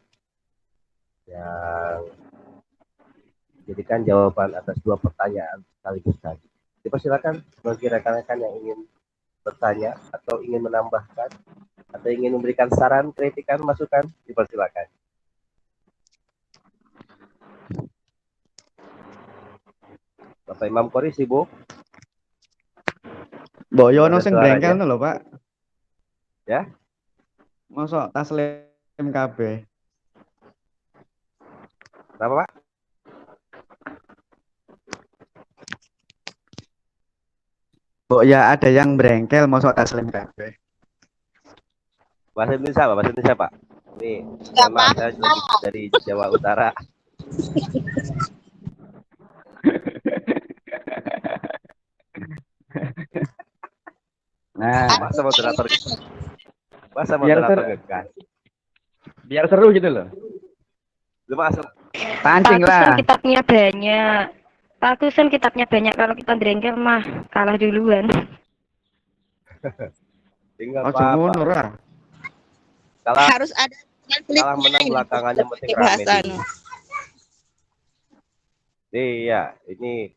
yang jadikan jawaban atas 2 pertanyaan sekaligus tadi. Dipersilakan bagi rekan-rekan yang ingin bertanya atau ingin menambahkan atau ingin memberikan saran, kritikan, masukan, dipersilakan. Bapak Imam Qori sibuk? Mbok Yono Ada sing suaranya. brengkel lho, Pak. Ya? Mosok taslim kabeh. Kenapa, Pak? Mbok ya ada yang brengkel mosok taslim kabeh. Bahasa Indonesia, Pak. Bahasa Indonesia, Pak. Ini, Nggak maaf, apa-apa. saya dari Jawa Utara. Nah, Masa moderator biar ngegas. biar seru gitu loh. Lu masuk. Pancing lah. Kitabnya banyak. Bagusan kitabnya banyak, kalau kita drengkel mah kalah duluan. Tinggal Ojo apa-apa. ngono ora. Kalah, Harus ada kalah menang belakangannya penting rame bahasa dulu. Iya, ini.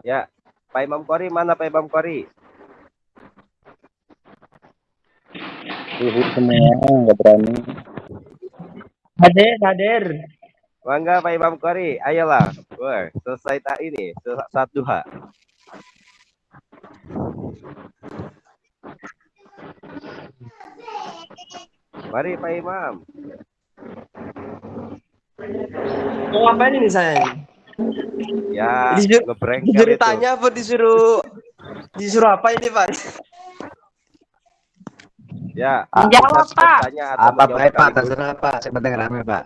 Ya, Pak Imam Qori, mana Pak Imam Qori? Ibu semua nggak berani. Hadir. Mangga Pak Imam Qori, ayolah. Woi, selesai tak ini, saat duha. Mari Pak Imam. Mau ngapain ini saya? Ya, ngebrengkel Disuruh itu. tanya apa disuruh apa ini, Pak? Ya, Jawab, bisa Pak. bertanya atau Apa menjawab baik Pak, sekaligus. terserah Pak. Saya penting rame Pak.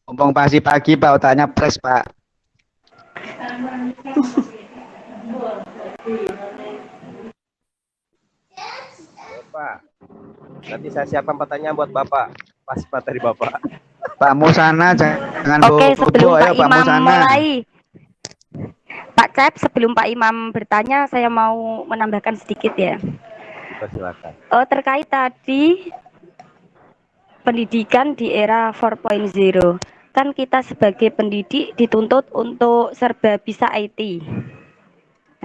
Mumpung pagi Pak, tanya pres Pak. Bapak, nanti saya siapkan pertanyaan buat Bapak. Pas materi Bapak. Pak Musana jangan Oke, sebelum bobo, ayo Pak Pak Imam Musana. mulai, Pak Cep, sebelum Pak Imam bertanya, saya mau menambahkan sedikit ya. Silakan. Terkait tadi pendidikan di era 4.0, kan kita sebagai pendidik dituntut untuk serba bisa IT.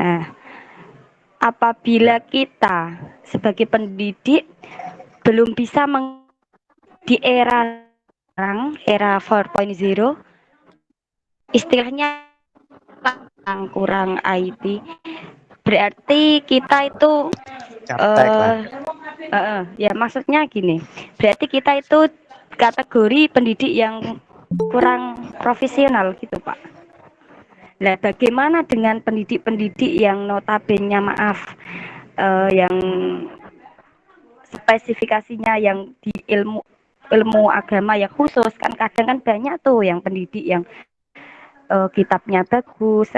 Nah, apabila kita sebagai pendidik belum bisa di era sekarang, era 4.0, istilahnya kurang IT, berarti kita itu Captek lah. ya maksudnya gini, berarti kita itu kategori pendidik yang kurang profesional gitu Pak. Nah, bagaimana dengan pendidik-pendidik yang notabene, maaf, yang spesifikasinya yang di ilmu agama ya khusus kan, kadang kan banyak tuh yang pendidik yang kitabnya bagus,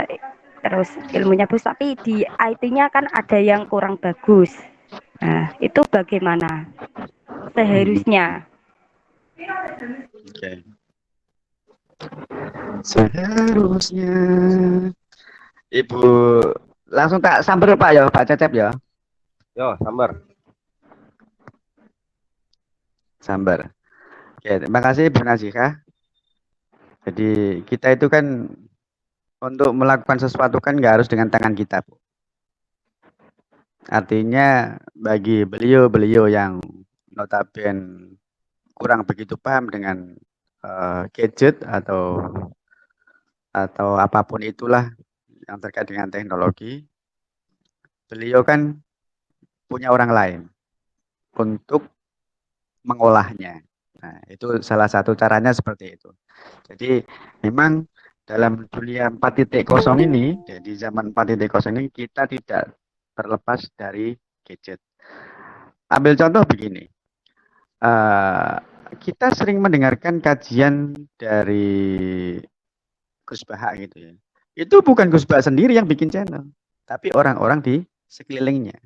terus ilmunya bagus, tapi di IT-nya kan ada yang kurang bagus. Nah, itu bagaimana seharusnya? Oke. Seharusnya Ibu langsung tak sambar Pak ya, Pak Cecep ya. Yo, sambar. Sambar. Oke, terima kasih Bu Nazika. Jadi kita itu kan untuk melakukan sesuatu kan nggak harus dengan tangan kita, Bu. Artinya bagi beliau-beliau yang notabene kurang begitu paham dengan gadget atau apapun itulah yang terkait dengan teknologi, beliau kan punya orang lain untuk mengolahnya. Nah, itu salah satu caranya seperti itu. Jadi memang dalam dunia 4.0 ini, di zaman 4.0 ini kita tidak terlepas dari gadget. Ambil contoh begini, kita sering mendengarkan kajian dari Gus Baha gitu ya. Itu bukan Gus Baha sendiri yang bikin channel, tapi orang-orang di sekelilingnya.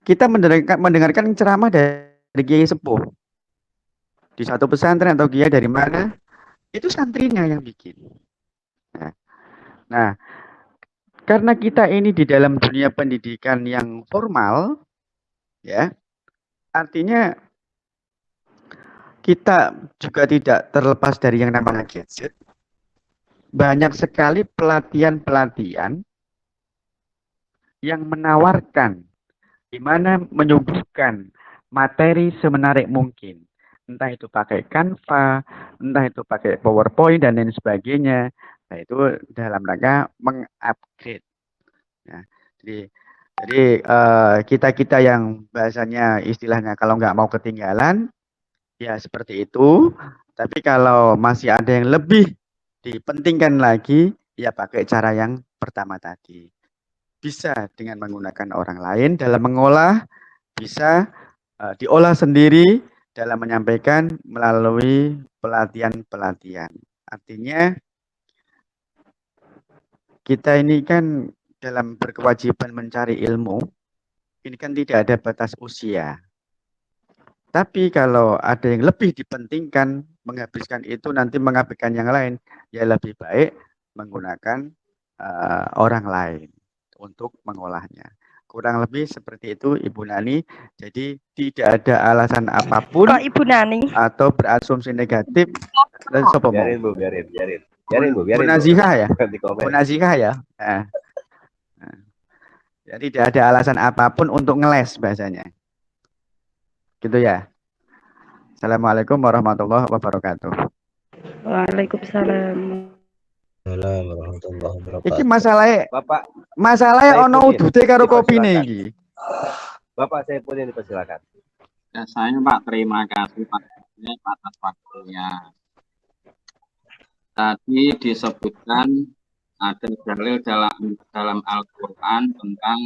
Kita mendengarkan ceramah dari kiai sepuh di satu pesantren atau kiai dari mana, itu santrinya yang bikin. Nah, karena kita ini di dalam dunia pendidikan yang formal, ya, artinya kita juga tidak terlepas dari yang namanya gadget. Banyak sekali pelatihan-pelatihan yang menawarkan, di mana menyuguhkan materi semenarik mungkin. Entah itu pakai Canva, entah itu pakai PowerPoint, dan lain sebagainya. Nah, itu dalam rangka mengupgrade. Ya, jadi kita-kita yang bahasanya istilahnya kalau nggak mau ketinggalan, ya seperti itu. Tapi kalau masih ada yang lebih dipentingkan lagi, ya pakai cara yang pertama tadi. Bisa dengan menggunakan orang lain dalam mengolah, bisa diolah sendiri dalam menyampaikan melalui pelatihan-pelatihan. Artinya kita ini kan dalam berkewajiban mencari ilmu, ini kan tidak ada batas usia. Tapi kalau ada yang lebih dipentingkan, menghabiskan itu nanti mengabaikan yang lain, ya lebih baik menggunakan orang lain untuk mengolahnya. Kurang lebih seperti itu Ibu Nani. Jadi tidak ada alasan apapun Ibu Nani atau berasumsi negatif. Dan biarin Bu, biarin Bu. Bu Nazika ya? Bu Nazika ya? Nah. Jadi tidak ada alasan apapun untuk ngeles bahasanya. Gitu ya. Assalamualaikum warahmatullahi wabarakatuh. Waalaikumsalam. Waalaikumsalam warahmatullahi wabarakatuh. Iki masalahnya Bapak, ono udute karo kopine iki. Bapak Saifuddin dipersilakan. Ya, saya Pak, terima kasih Pak atas waktunya. Tadi disebutkan ada dalil dalam Al-Quran tentang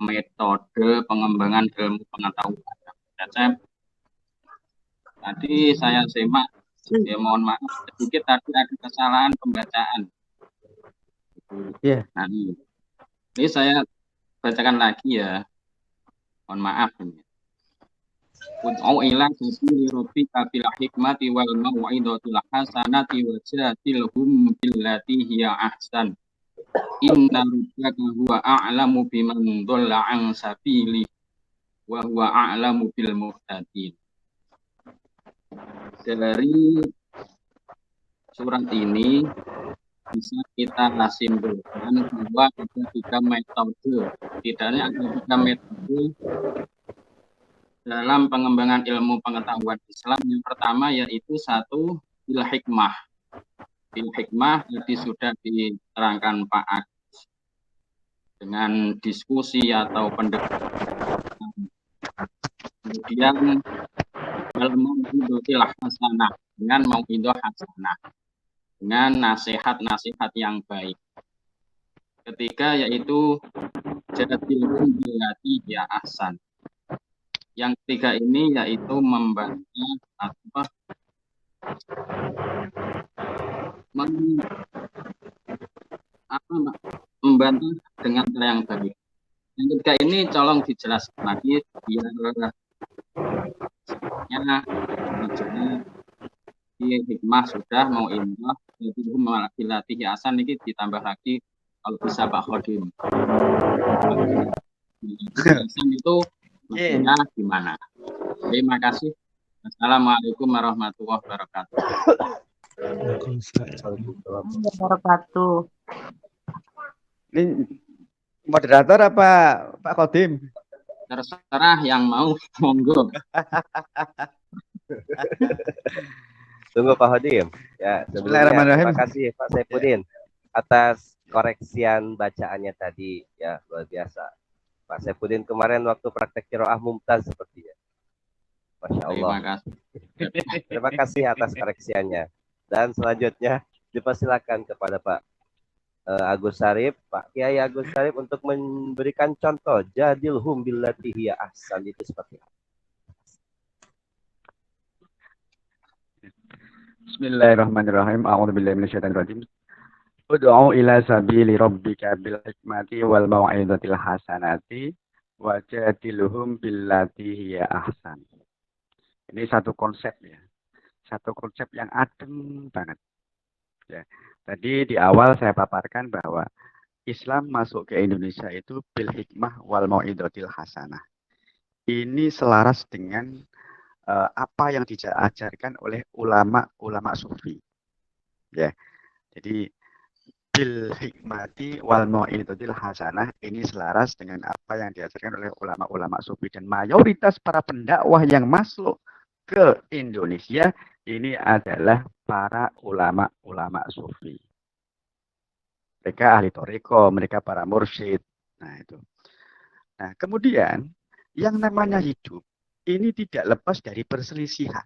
metode pengembangan ilmu pengetahuan. Tadi saya simak, ya mohon maaf sedikit tadi ada kesalahan pembacaan. Yeah. Nah, ini saya bacakan lagi ya. Mohon maaf ini. Ud'u ila sabili rabbika bil hikmati wal mau'izatil hasanati wajadilhum billati hiya ahsan. Inna rabbaka huwa a'lamu biman dhalla 'an sabili wa huwa a'lamu bil muhtadin. Dari surat ini bisa kita simpulkan bahwa ada 3 metode. Tidaknya ada 3 metode dalam pengembangan ilmu pengetahuan Islam. Yang pertama yaitu 1, bil hikmah. Bil hikmah tadi sudah diterangkan Pak Agus dengan diskusi atau pendekatan. Kemudian al-mau'izatil hasanah, dengan mau'izah hasanah, dengan nasihat-nasihat yang baik. Ketiga yaitu wajadilhum billati ya ahsan. Yang ketiga ini yaitu membantu apa mem- membantu dengan cara yang baik. Yang ketiga ini tolong dijelaskan lagi biar sebenarnya hikmah sudah mau indah itu dilatih asan ini ditambah lagi kalau bisa Pak Khodim. Asan itu maksudnya gimana? Terima kasih. Assalamualaikum warahmatullahi wabarakatuh. Wabarakatuh. Ini moderator apa Pak Khodim? Terserah yang mau, monggo. Tunggu Pak Hodim. Ya, sebelumnya terima kasih Pak Saipudin atas koreksian bacaannya tadi. Ya, luar biasa. Pak Saipudin kemarin waktu praktek qiraah mumtaz sepertinya. Masya Allah. Terima kasih. Terima kasih atas koreksiannya. Dan selanjutnya dipersilakan kepada Pak Agus Sarip, Pak Kiai Agus Sarip untuk memberikan contoh jadilhum billati hiya ahsan itu seperti apa. Bismillahirrahmanirrahim. A'udzubillahi minasyaitonirrajim. Ud'u ila sabili rabbika bil hikmati wal mau'izatil hasanati wajadilhum billati hiya ahsan. Ini satu konsep ya. Satu konsep yang adem banget. Ya. Tadi di awal saya paparkan bahwa Islam masuk ke Indonesia itu bil hikmah wal mau'izatil hasanah. Ini selaras dengan apa yang diajarkan oleh ulama sufi. Ya. Jadi bil hikmati wal mau'izatil hasanah ini selaras dengan apa yang diajarkan oleh ulama-ulama sufi, dan mayoritas para pendakwah yang masuk ke Indonesia ini adalah para ulama sufi. Mereka ahli thariqah, mereka para mursyid. Nah, itu. Nah, kemudian yang namanya hidup ini tidak lepas dari perselisihan.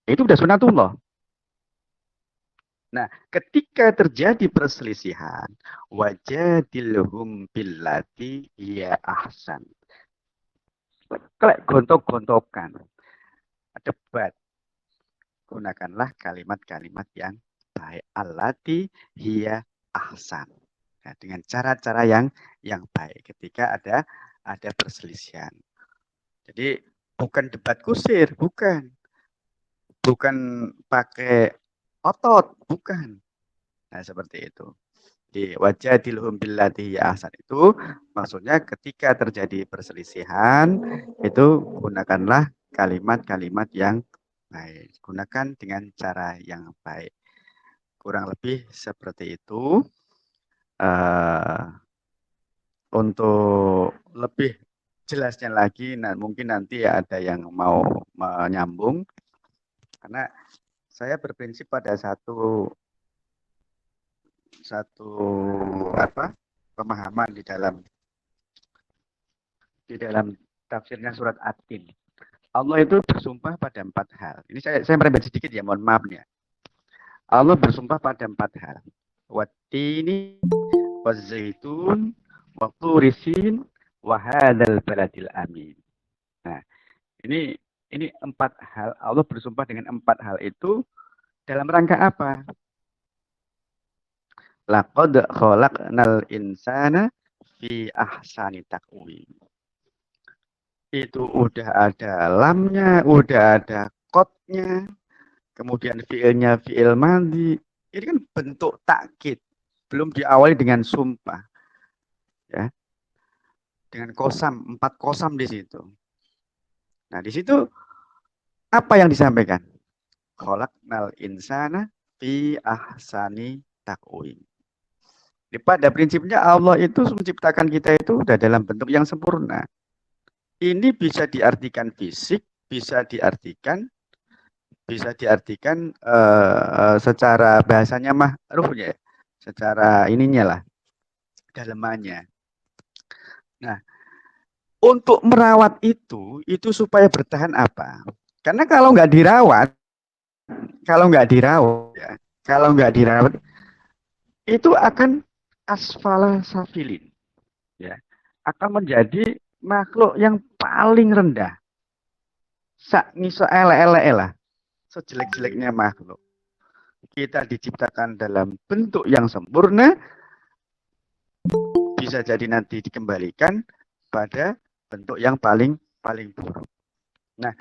Itu sudah sunatullah. Nah, ketika terjadi perselisihan, wajadilhum billati ya ahsan. Kayak gontok-gontokan, debat. Gunakanlah kalimat-kalimat yang baik. Allati hiya ahsan. Nah, dengan cara-cara yang baik ketika ada perselisihan. Jadi bukan debat kusir, bukan pakai otot, bukan. Nah, seperti itu. Di wajadilhum billati hiya ahsan itu maksudnya ketika terjadi perselisihan itu gunakanlah kalimat-kalimat yang baik. Gunakan dengan cara yang baik. Kurang lebih seperti itu. Untuk lebih jelasnya lagi, nah mungkin nanti ada yang mau menyambung, karena saya berprinsip pada satu pemahaman di dalam tafsirnya surat At-Tin. Allah itu bersumpah pada 4 hal. Ini saya merembet sedikit ya, mohon maaf ya. Allah bersumpah pada 4 hal. Wattini wazaitun wa turisin wa hadzal baladil amin. Nah, ini 4 hal. Allah bersumpah dengan 4 hal itu dalam rangka apa? Laqad khalaqnal insana fi ahsani taqwim. Itu udah ada lamnya, udah ada qadnya, kemudian fiilnya fiil madhi. Ini kan bentuk takkid, belum diawali dengan sumpah. Ya. Dengan kosam, 4 kosam di situ. Nah, di situ apa yang disampaikan? Khalaqnal insana fi ahsani taqwim. Pada prinsipnya Allah itu menciptakan kita itu sudah dalam bentuk yang sempurna. Ini bisa diartikan fisik, bisa diartikan secara bahasanya mahruhnya, secara ininya lah, dalemannya. Nah, untuk merawat itu supaya bertahan apa? Karena kalau nggak dirawat, itu akan asfala safilin, ya, akan menjadi makhluk yang paling rendah. Sak ngiso elek-elek lah, sejelek-jeleknya makhluk. Kita diciptakan dalam bentuk yang sempurna, bisa jadi nanti dikembalikan pada bentuk yang paling buruk. Nah,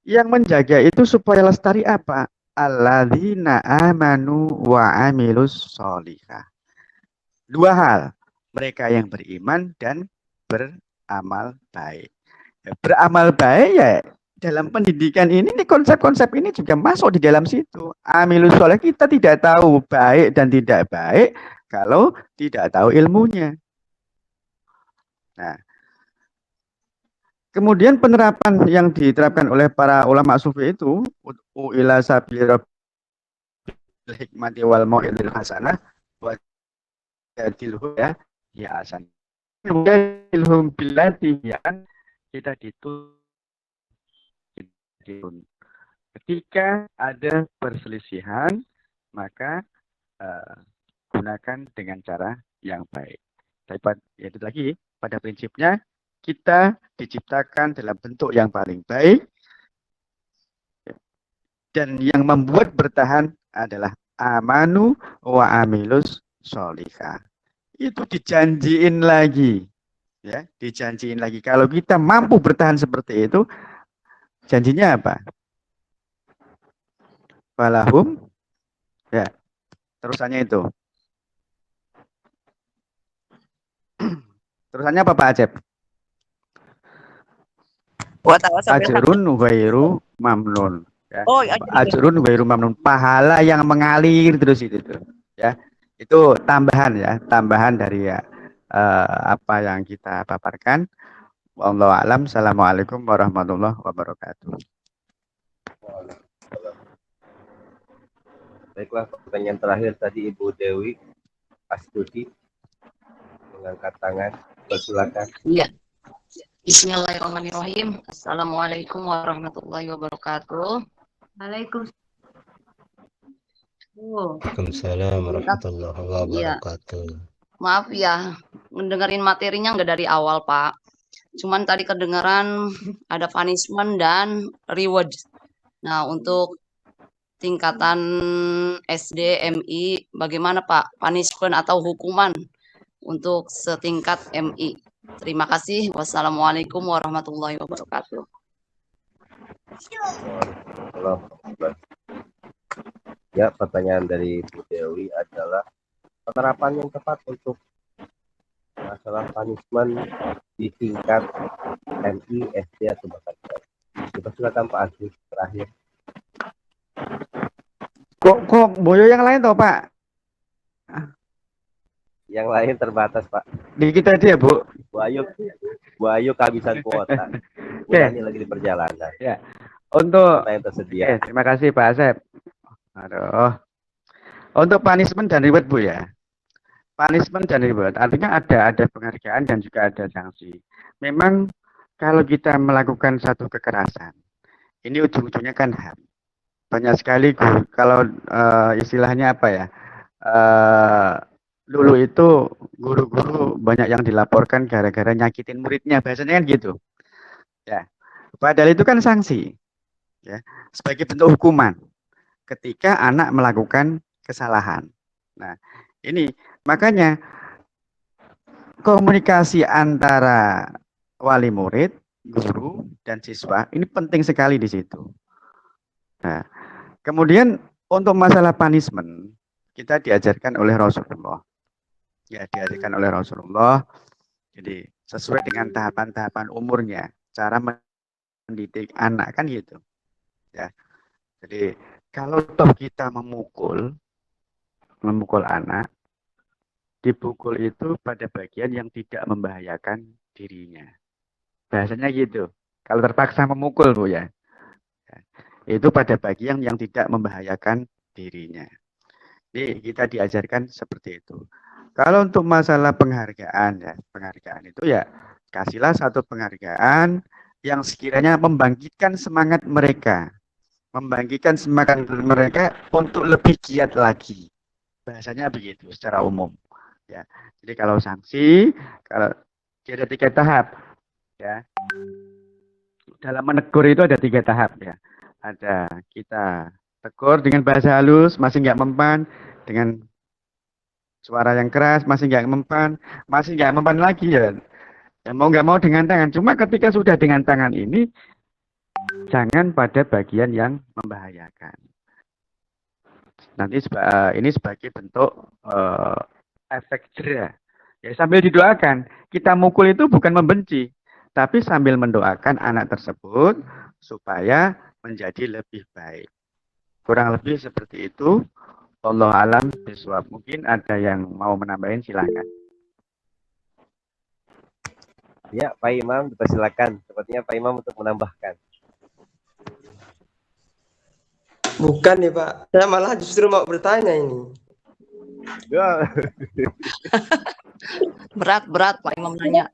yang menjaga itu supaya lestari apa? Alladzina amanu wa amilus sholihah. Dua hal, mereka yang beriman dan beramal baik. Ya, beramal baik ya dalam pendidikan ini konsep-konsep ini juga masuk di dalam situ. Amilus sholih, kita tidak tahu baik dan tidak baik kalau tidak tahu ilmunya. Nah, kemudian penerapan yang diterapkan oleh para ulama sufi itu ila sabili rabbil hikmati wal mau'izil hasanah wa jadilhum ya hasan. Jadilhum billati ya kita dituntun. Ketika ada perselisihan, maka gunakan dengan cara yang baik. Tapi itu lagi, pada prinsipnya kita diciptakan dalam bentuk yang paling baik, dan yang membuat bertahan adalah amanu wa amilus sholihah. Itu dijanjiin lagi, ya, dijanjiin lagi. Kalau kita mampu bertahan seperti itu, janjinya apa? Falahum, ya, terusannya itu. Terusannya apa Pak Acep? Ajrun ghairu mamnun. Ya. Oh, Ajrun ghairu mamnun. Pahala yang mengalir terus itu. Ya. Itu tambahan ya, tambahan dari apa yang kita paparkan. Wallahu a'lam. Assalamualaikum warahmatullahi wabarakatuh. Baiklah, pertanyaan terakhir tadi Ibu Dewi Astuti mengangkat tangan. Silakan. Iya. Bismillahirrahmanirrahim. Assalamualaikum warahmatullahi wabarakatuh. Waalaikumsalam warahmatullahi wabarakatuh. Maaf ya, mendengarin materinya nggak dari awal, Pak. Cuman tadi kedengaran ada punishment dan reward. Nah, untuk tingkatan SD, MI, bagaimana Pak? Punishment atau hukuman untuk setingkat MI? Terima kasih. Wassalamualaikum warahmatullahi wabarakatuh. Ya, pertanyaan dari Bu Dewi adalah penerapan yang tepat untuk masalah punishment di tingkat MI, SD atau bahkan kita silakan Pak Agus terakhir. Kok boyo yang lain toh Pak? Yang lain terbatas Pak. Dikit aja ya Bu. Bu Ayu kehabisan kuota. Ini lagi di perjalanan. Ya. Untuk yang tersedia. Terima kasih Pak Asep. Aduh. Untuk punishment dan reward Bu ya. Punishment dan reward artinya ada penghargaan dan juga ada sanksi. Memang kalau kita melakukan satu kekerasan, ini ujung-ujungnya kan HAM. Banyak sekali kalau istilahnya apa ya? Dulu itu guru-guru banyak yang dilaporkan gara-gara nyakitin muridnya, bahasanya kan gitu. Ya. Padahal itu kan sanksi. Ya, sebagai bentuk hukuman ketika anak melakukan kesalahan. Nah, ini makanya komunikasi antara wali murid, guru, dan siswa ini penting sekali di situ. Nah, kemudian untuk masalah punishment kita diajarkan oleh Rasulullah. Ya, diajarkan oleh Rasulullah. Jadi sesuai dengan tahapan-tahapan umurnya, cara mendidik anak kan gitu. Ya. Jadi kalau toh kita memukul anak, dipukul itu pada bagian yang tidak membahayakan dirinya. Bahasanya gitu. Kalau terpaksa memukul Bu ya. Itu pada bagian yang tidak membahayakan dirinya. Jadi kita diajarkan seperti itu. Kalau untuk masalah penghargaan ya, penghargaan itu ya kasihlah satu penghargaan yang sekiranya membangkitkan semangat mereka. Membangkitkan semangat mereka untuk lebih giat lagi. Bahasanya begitu secara umum. Ya. Jadi kalau sanksi, kalau Ada 3 tahap, ya. Dalam menegur itu ada 3 tahap, ya. Ada kita tegur dengan bahasa halus, masih nggak mempan, dengan suara yang keras, masih nggak mempan, masih nggak mempan lagi, ya. Ya mau nggak mau dengan tangan. Cuma ketika sudah dengan tangan ini, jangan pada bagian yang membahayakan. Nanti ini sebagai bentuk efek jera. Ya, sambil didoakan. Kita mukul itu bukan membenci, tapi sambil mendoakan anak tersebut supaya menjadi lebih baik. Kurang lebih seperti itu. Allah alam biswab. Mungkin ada yang mau menambahin, silakan. Ya, Pak Imam, dipersilakan. Sepertinya Pak Imam untuk menambahkan. Bukan nih Pak, saya malah justru mau bertanya ini. Ya. Berat Pak Imam nanya.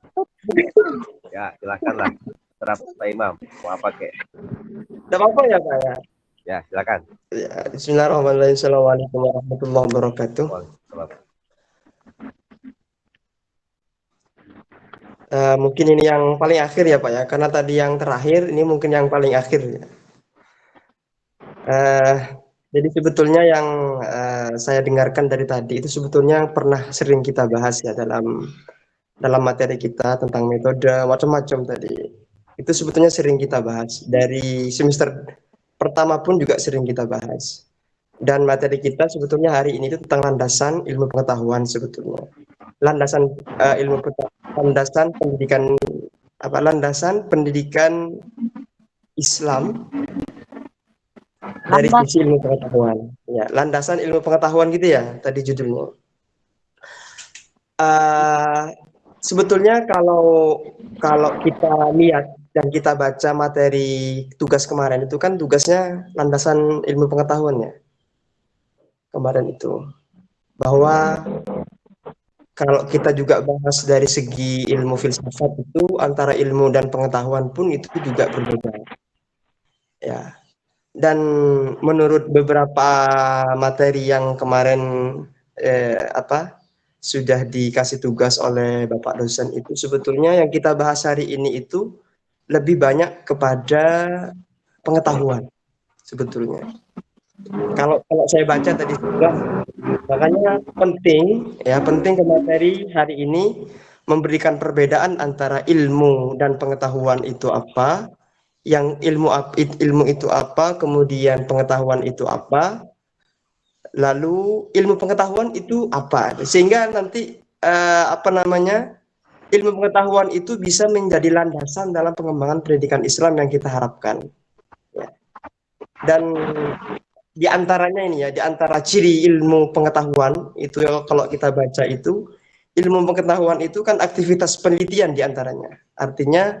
Ya, silakanlah. Terap Pak Imam. Mau apa kek? Tidak apa-apa ya Pak ya? Ya, silakan. Ya, Bismillahirrahmanirrahim. Assalamualaikum warahmatullahi wabarakatuh. Mungkin ini yang paling akhir ya Pak ya, karena tadi yang terakhir, ini mungkin yang paling akhir ya. Jadi sebetulnya yang saya dengarkan dari tadi itu sebetulnya pernah sering kita bahas ya dalam materi kita tentang metode macam-macam tadi. Itu sebetulnya sering kita bahas. Dari semester pertama pun juga sering kita bahas. Dan materi kita sebetulnya hari ini itu tentang landasan ilmu pengetahuan sebetulnya. Landasan landasan pendidikan landasan pendidikan Islam dari sisi ilmu pengetahuan. Ya, landasan ilmu pengetahuan gitu ya tadi judulnya. Sebetulnya kalau kita lihat dan kita baca materi tugas kemarin itu kan tugasnya landasan ilmu pengetahuannya kemarin itu, bahwa kalau kita juga bahas dari segi ilmu filsafat itu antara ilmu dan pengetahuan pun itu juga berbeda ya. Dan menurut beberapa materi yang kemarin sudah dikasih tugas oleh Bapak dosen itu, sebetulnya yang kita bahas hari ini itu lebih banyak kepada pengetahuan sebetulnya. Kalau saya baca tadi juga, makanya penting ke materi hari ini memberikan perbedaan antara ilmu dan pengetahuan itu apa, yang ilmu itu apa, kemudian pengetahuan itu apa, lalu ilmu pengetahuan itu apa, sehingga nanti ilmu pengetahuan itu bisa menjadi landasan dalam pengembangan pendidikan Islam yang kita harapkan. Ya. Dan di antaranya ini ya, di antara ciri ilmu pengetahuan itu kalau kita baca itu, ilmu pengetahuan itu kan aktivitas penelitian di antaranya. Artinya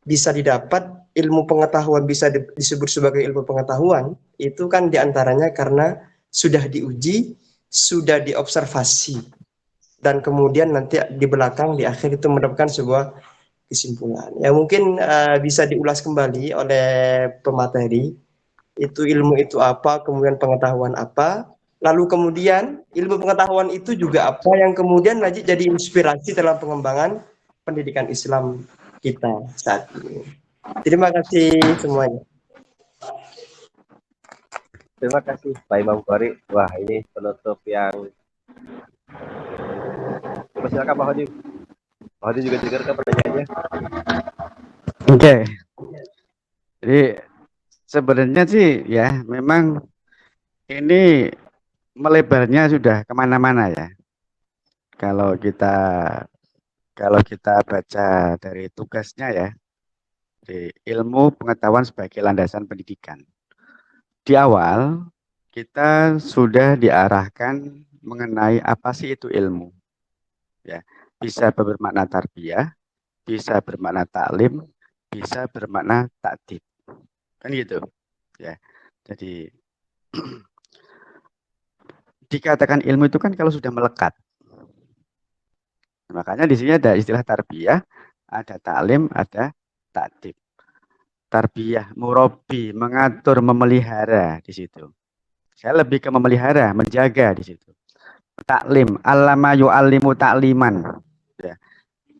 bisa didapat ilmu pengetahuan bisa disebut sebagai ilmu pengetahuan itu kan di antaranya karena sudah diuji, sudah diobservasi, dan kemudian nanti di belakang di akhir itu mendapatkan sebuah kesimpulan. Ya mungkin bisa diulas kembali oleh pemateri. Itu ilmu itu apa, kemudian pengetahuan apa, lalu kemudian ilmu pengetahuan itu juga apa yang kemudian nanti jadi inspirasi dalam pengembangan pendidikan Islam kita saat ini. Terima kasih semuanya. Terima kasih Pak Imam Qori. Wah, ini penutup yang silakan Pak Hadi. Pak Hadi juga dengarkan pertanyaannya. Oke. Jadi sebenarnya sih ya memang ini melebarnya sudah kemana-mana ya. Kalau kita baca dari tugasnya ya, di ilmu pengetahuan sebagai landasan pendidikan. Di awal kita sudah diarahkan mengenai apa sih itu ilmu. Ya, bisa bermakna tarbiyah, bisa bermakna taklim, bisa bermakna takdib. Kan gitu. Ya. Jadi dikatakan ilmu itu kan kalau sudah melekat. Makanya di sini ada istilah tarbiyah, ada taklim, ada takdib. Tarbiyah, murabi, mengatur, memelihara di situ. Saya lebih ke memelihara, menjaga di situ. Taklim, allama yu'allimu takliman. Ya.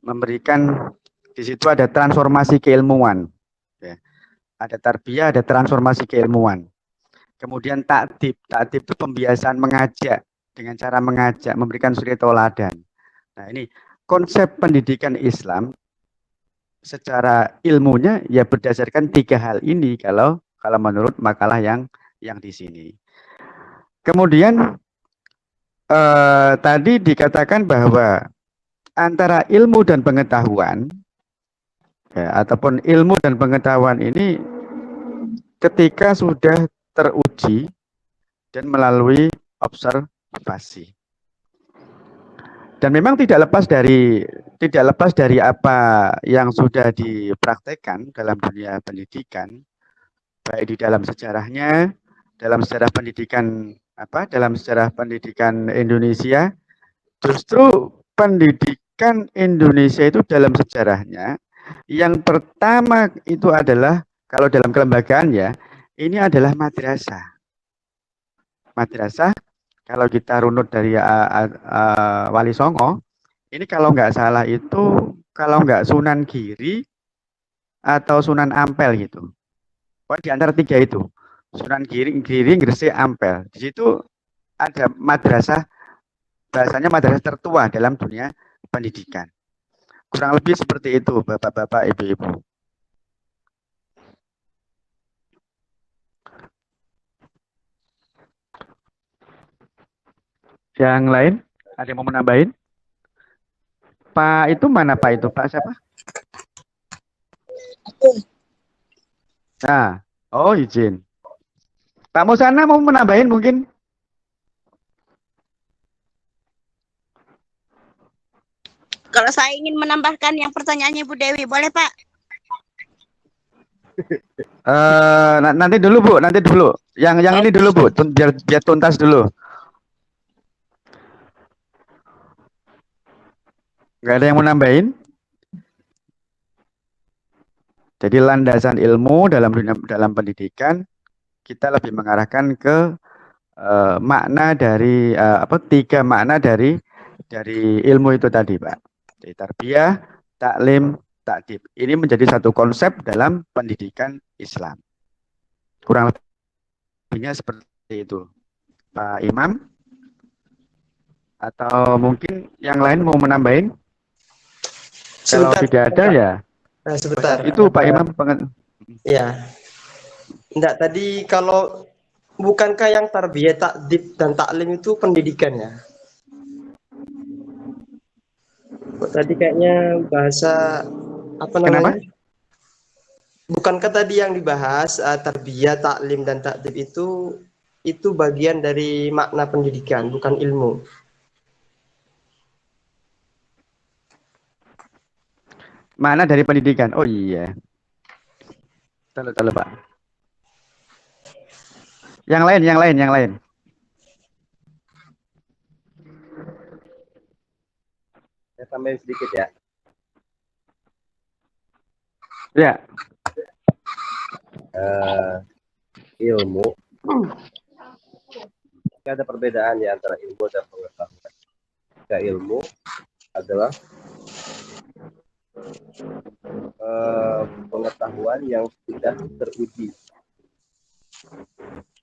memberikan di situ ada transformasi keilmuan, ya. Ada tarbiyah, ada transformasi keilmuan. Kemudian ta'dib itu pembiasaan mengajak dengan cara mengajak, memberikan suri tauladan. Nah, ini konsep pendidikan Islam secara ilmunya ya berdasarkan 3 hal ini kalau menurut makalah yang di sini. Kemudian tadi dikatakan bahwa antara ilmu dan pengetahuan, ya, ataupun ilmu dan pengetahuan ini ketika sudah teruji dan melalui observasi. Dan memang tidak lepas dari apa yang sudah dipraktekkan dalam dunia pendidikan, baik di dalam sejarahnya, dalam sejarah pendidikan Indonesia. Justru pendidikan Indonesia itu dalam sejarahnya yang pertama itu adalah, kalau dalam kelembagaan ya, ini adalah madrasah. Madrasah, kalau kita runut dari Wali Songo, ini kalau nggak salah itu, kalau nggak Sunan Giri atau Sunan Ampel gitu. Di antara 3 itu, Sunan Giri, Gresik, Ampel. Di situ ada madrasah, bahasanya madrasah tertua dalam dunia pendidikan. Kurang lebih seperti itu, Bapak-bapak, Ibu-ibu. Yang lain, ada yang mau menambahin? Pak itu mana Pak itu? Pak siapa? Nah, oh izin. Pak Musana mau menambahin mungkin? Kalau saya ingin menambahkan yang pertanyaannya Bu Dewi, boleh Pak? Nanti dulu Bu, nanti dulu. Yang ini dulu Bu, biar tuntas dulu. Nggak ada yang mau nambahin? Jadi landasan ilmu dalam pendidikan kita lebih mengarahkan ke makna dari 3 makna dari ilmu itu tadi, Pak. Jadi tarbiyah, taklim, ta'dib. Ini menjadi satu konsep dalam pendidikan Islam. Kurang lebihnya seperti itu. Pak Imam, atau mungkin yang lain mau menambahin? Kalau tidak ada ya. Nah, sebentar. Itu Pak Imam. Ya. Enggak, tadi kalau bukankah yang tarbiyah, ta'dib dan taklim itu pendidikan ya? Tadi kayaknya bahasa apa namanya? Kenapa? Bukankah tadi yang dibahas tarbiyah, taklim dan ta'dib itu bagian dari makna pendidikan, bukan ilmu. Mana dari pendidikan? Oh iya. Tahu Pak. Yang lain. Saya tambahin sedikit ya. Ya. Ilmu. Ada perbedaan ya antara ilmu dan pengetahuan. Jika ilmu adalah pengetahuan yang sudah teruji,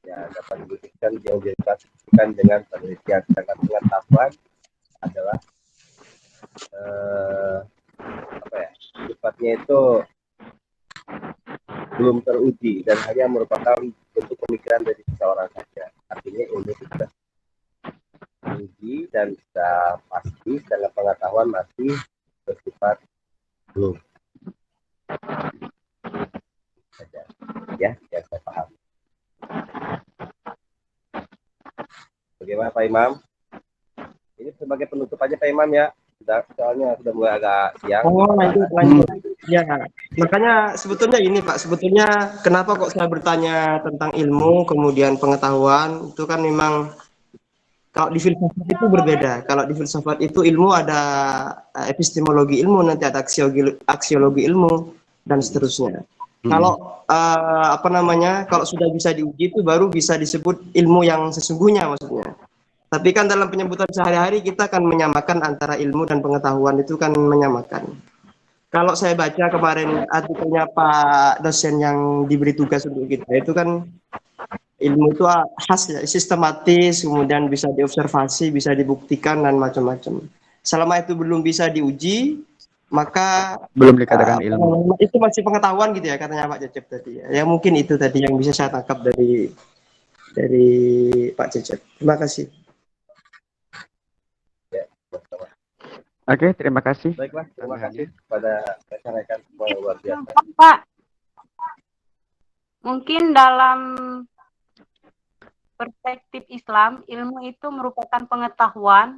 ya dapat dibuktikan yang diklasifikasikan dengan penelitian. Sedangkan pengetahuan adalah sifatnya itu belum teruji dan hanya merupakan bentuk pemikiran dari seseorang saja. Artinya ilmu itu sudah teruji dan sudah pasti, sedangkan pengetahuan masih bersifat belum. Ya, saya paham. Bagaimana Pak Imam? Ini sebagai penutup aja Pak Imam ya. Soalnya sudah mulai agak siang. Oh, lanjut. Ya, makanya sebetulnya ini Pak, sebetulnya kenapa kok saya bertanya tentang ilmu kemudian pengetahuan, itu kan memang kalau di filsafat itu berbeda. Kalau di filsafat itu ilmu ada epistemologi ilmu, nanti ada aksiologi ilmu dan seterusnya. Kalau kalau sudah bisa diuji itu baru bisa disebut ilmu yang sesungguhnya maksudnya. Tapi kan dalam penyebutan sehari-hari kita kan menyamakan antara ilmu dan pengetahuan itu kan menyamakan. Kalau saya baca kemarin artikelnya Pak dosen yang diberi tugas untuk kita itu kan ilmu itu khas ya, sistematis, kemudian bisa diobservasi, bisa dibuktikan dan macam-macam. Selama itu belum bisa diuji, maka belum dikatakan ilmu. itu masih pengetahuan gitu ya katanya Pak Cecep tadi. Ya mungkin itu tadi yang bisa saya tangkap dari Pak Cecep. Terima kasih. Oke, terima kasih. Baiklah, terima kasih kepada rekan-rekan semua yang luar biasa. Pak, mungkin dalam perspektif Islam, ilmu itu merupakan pengetahuan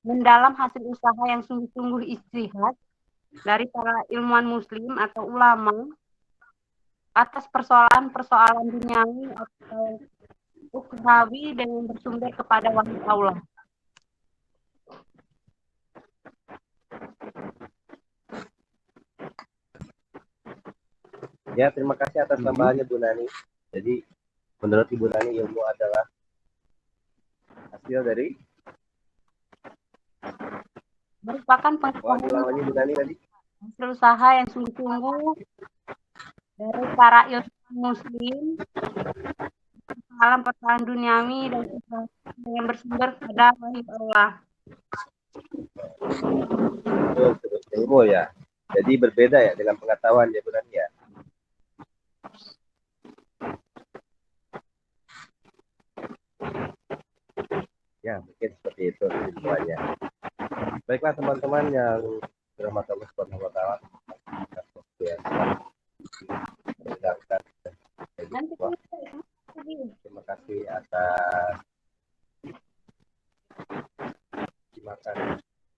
mendalam hasil usaha yang sungguh-sungguh ijtihad dari para ilmuwan muslim atau ulama atas persoalan-persoalan duniawi atau ukhrawi dengan bersumber kepada wahyu Allah. Ya, terima kasih atas tambahannya Bu Nani. Jadi, menurut Ibu Nani, ilmu adalah hasil dari merupakan pengetahuan Bu Nani tadi. hasil usaha yang sungguh-sungguh dari para ilmuwan muslim dalam persoalan duniawi dan yang bersumber pada wahyu Allah. Ilmu ya. Jadi berbeda ya dengan pengetahuan ya Bu Nani ya. Ya, mungkin seperti itu kesimpulannya. Baiklah teman-teman yang dirahmati Allah Subhanahu wa taala. Terima kasih atas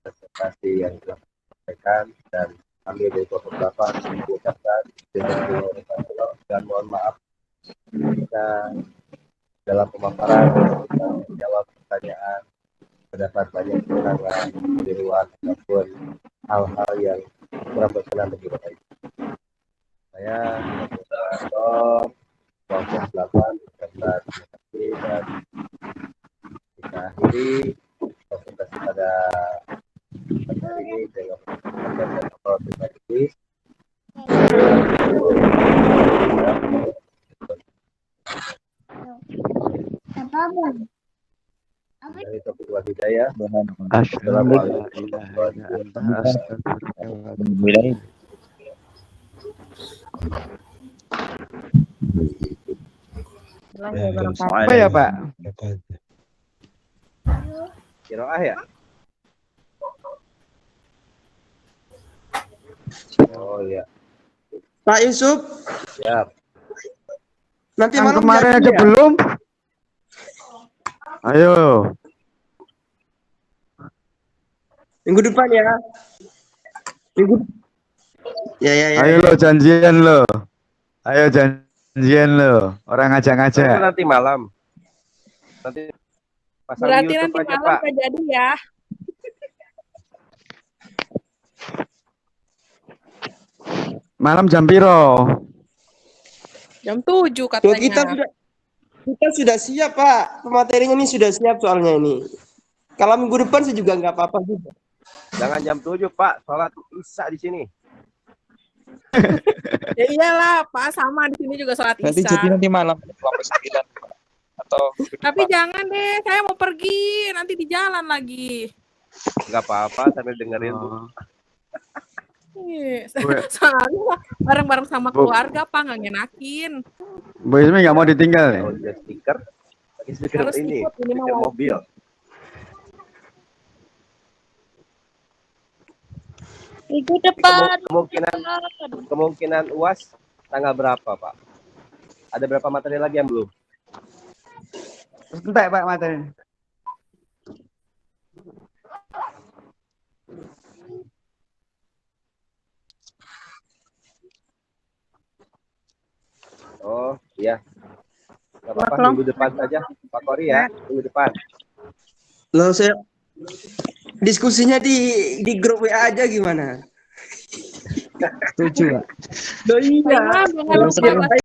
presentasi yang telah disampaikan dan ambil dari beberapa mengucapkan dan mohon maaf kita dalam pemaparan kita menjawab pertanyaan terdapat banyak kekurangan di luar ataupun hal-hal yang kurang berkenan bagi Bapak Ibu. Saya kelompok 8 karena terima kasih dan kita akhiri presentasi pada hari ini dengan pribadi. Dari topik wal hidayah. Apa ya Pak? Qiraah ya? Oh iya. Pak Yusuf. Siap. Nanti Yang malam kemarin jadi aja ya? belum. Ayo. Minggu depan ya. Ya. Ayo lo janjian lo. Ayo janjian lo. Orang ngajak-ngajak. Nanti malam. Nanti pasang Berarti di YouTube nanti aja, malam Pak. Pak jadi ya. Malam jam piro? Jam 7 Tuh, katanya. kita sudah siap Pak. Pematerinya ini sudah siap soalnya ini. Kalau minggu depan sih juga nggak apa-apa juga. Jangan jam 7, Pak. Sholat Isya di sini. Ya iyalah Pak, sama di sini juga sholat Nanti Isya. jadi nanti malam sampai 9 atau Tapi jangan deh, saya mau pergi, nanti di jalan lagi. Nggak apa-apa sambil dengerin Bu. Soalnya bareng-bareng sama keluarga Pak, nggak ngenakin. Bu Ismi nggak mau ditinggal ya? Kalau dia speaker, pakai speaker Harus ini, ikut minimal speaker mobil. Minggu depan. Kemungkinan UAS tanggal berapa, Pak? Ada berapa materi lagi yang belum? Entek Pak materi. Oh, iya. Nggak apa-apa, minggu depan saja, Pak Kori ya, minggu depan. Loh, saya diskusinya di grup WA aja gimana? Setuju, Pak. Loh iya.